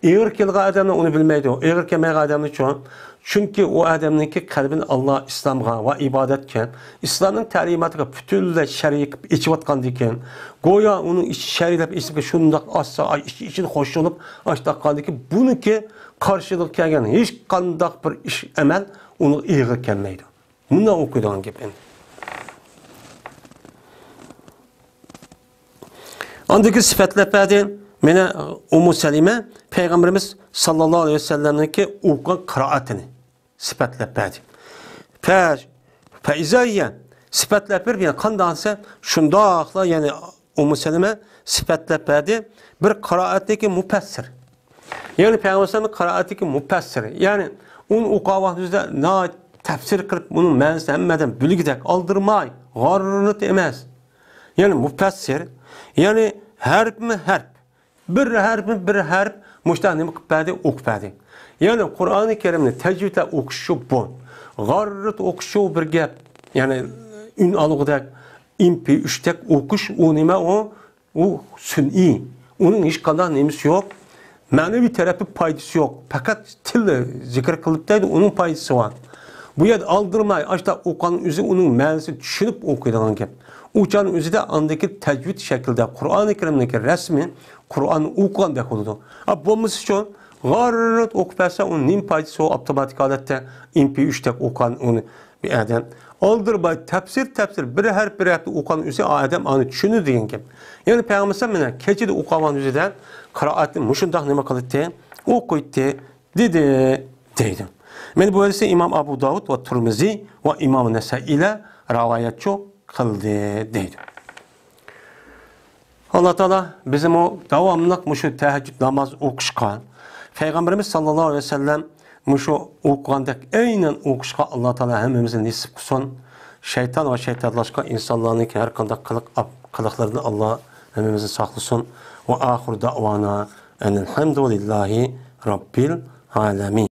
İğir kelgan adamlar onu bilmeydi. İğir kelmeyen adamlar şu. Çünkü o adamınki kalbini Allah İslam'a ve ibadetken, İslam'ın talimatına bütünle şeriyip içivatkan diken, goya onun şeriyip içip şundak asla için hoş olup açtakkan diken, bununki karşılık gelgen hiç kandak bir iş emel onu İğir kelmeydi. Bundan okuyduğun gibi. Andaki sıfatlardan mene Ummu Selime Peygamberimiz sallallahu aleyhi ve sellem'deki okuyan kıraatini sıfatlar verdi. Feizayyen sıfatlar verdi. Yani kandansa şundakla yani Ummu Selime sıfatlar verdi. Bir kıraatteki müfessir. Yani Peygamberimiz kıraatteki müfessir. Yani onun okuyanızda ne tefsir kılıp bunun mənasını hemmeden bilgidek aldırmay, garrınıt emez. Yani müfessir. Yani harp mi harp. Bir harp müştahını kıpadi okupadi. Yani Kur'an-ı Kerim'ni tecvidle okuşu bu. Garrıt okuşu bir gap. Yani ün alıqdak, impi, üçtek okuş o nime o sün'i. Onun hiç kadar nemisi yok. Manevi tarafı paydası yok. Fakat tille zikir kılıptaydı onun paydası var. Bu yer aldırmay, açta okanın üzü onun mənası düşünüp okuyduğun gap. Uçanın üzü de andaki tecvid şekilde Kur'an-ı Kerim'deki resmi Kur'an'ı okuyan dek oldu. Bu için garrıt okupasa onun nim paydası o otomatik adette impi üçtek okuyan onu bir adam. Aldırmay tefsir bir her okuyan üzü adam anı düşünür deyin ki. Yani Peygamber keçide okuyan üzüden kıraatın muşundak nime kılıttı, okuydu, dedi. Men bu hadisi İmam Abu Davud ve Tirmizi ve İmam Nesai ile rivayetçi kıldı deydi. Allah Teala bizim o devamlılık muşu teheccüd namaz okuşkan Peygamberimiz sallallahu aleyhi ve sellem muşu okuyandak aynen okuşka Allah Teala hemimizin nisip kutsun. Şeytan ve şeytanlaşka insanların ki her kanda kılıklarını Allah hemimizin saklasın. Ve ahir davana enelhamdülillahi rabbil alemin.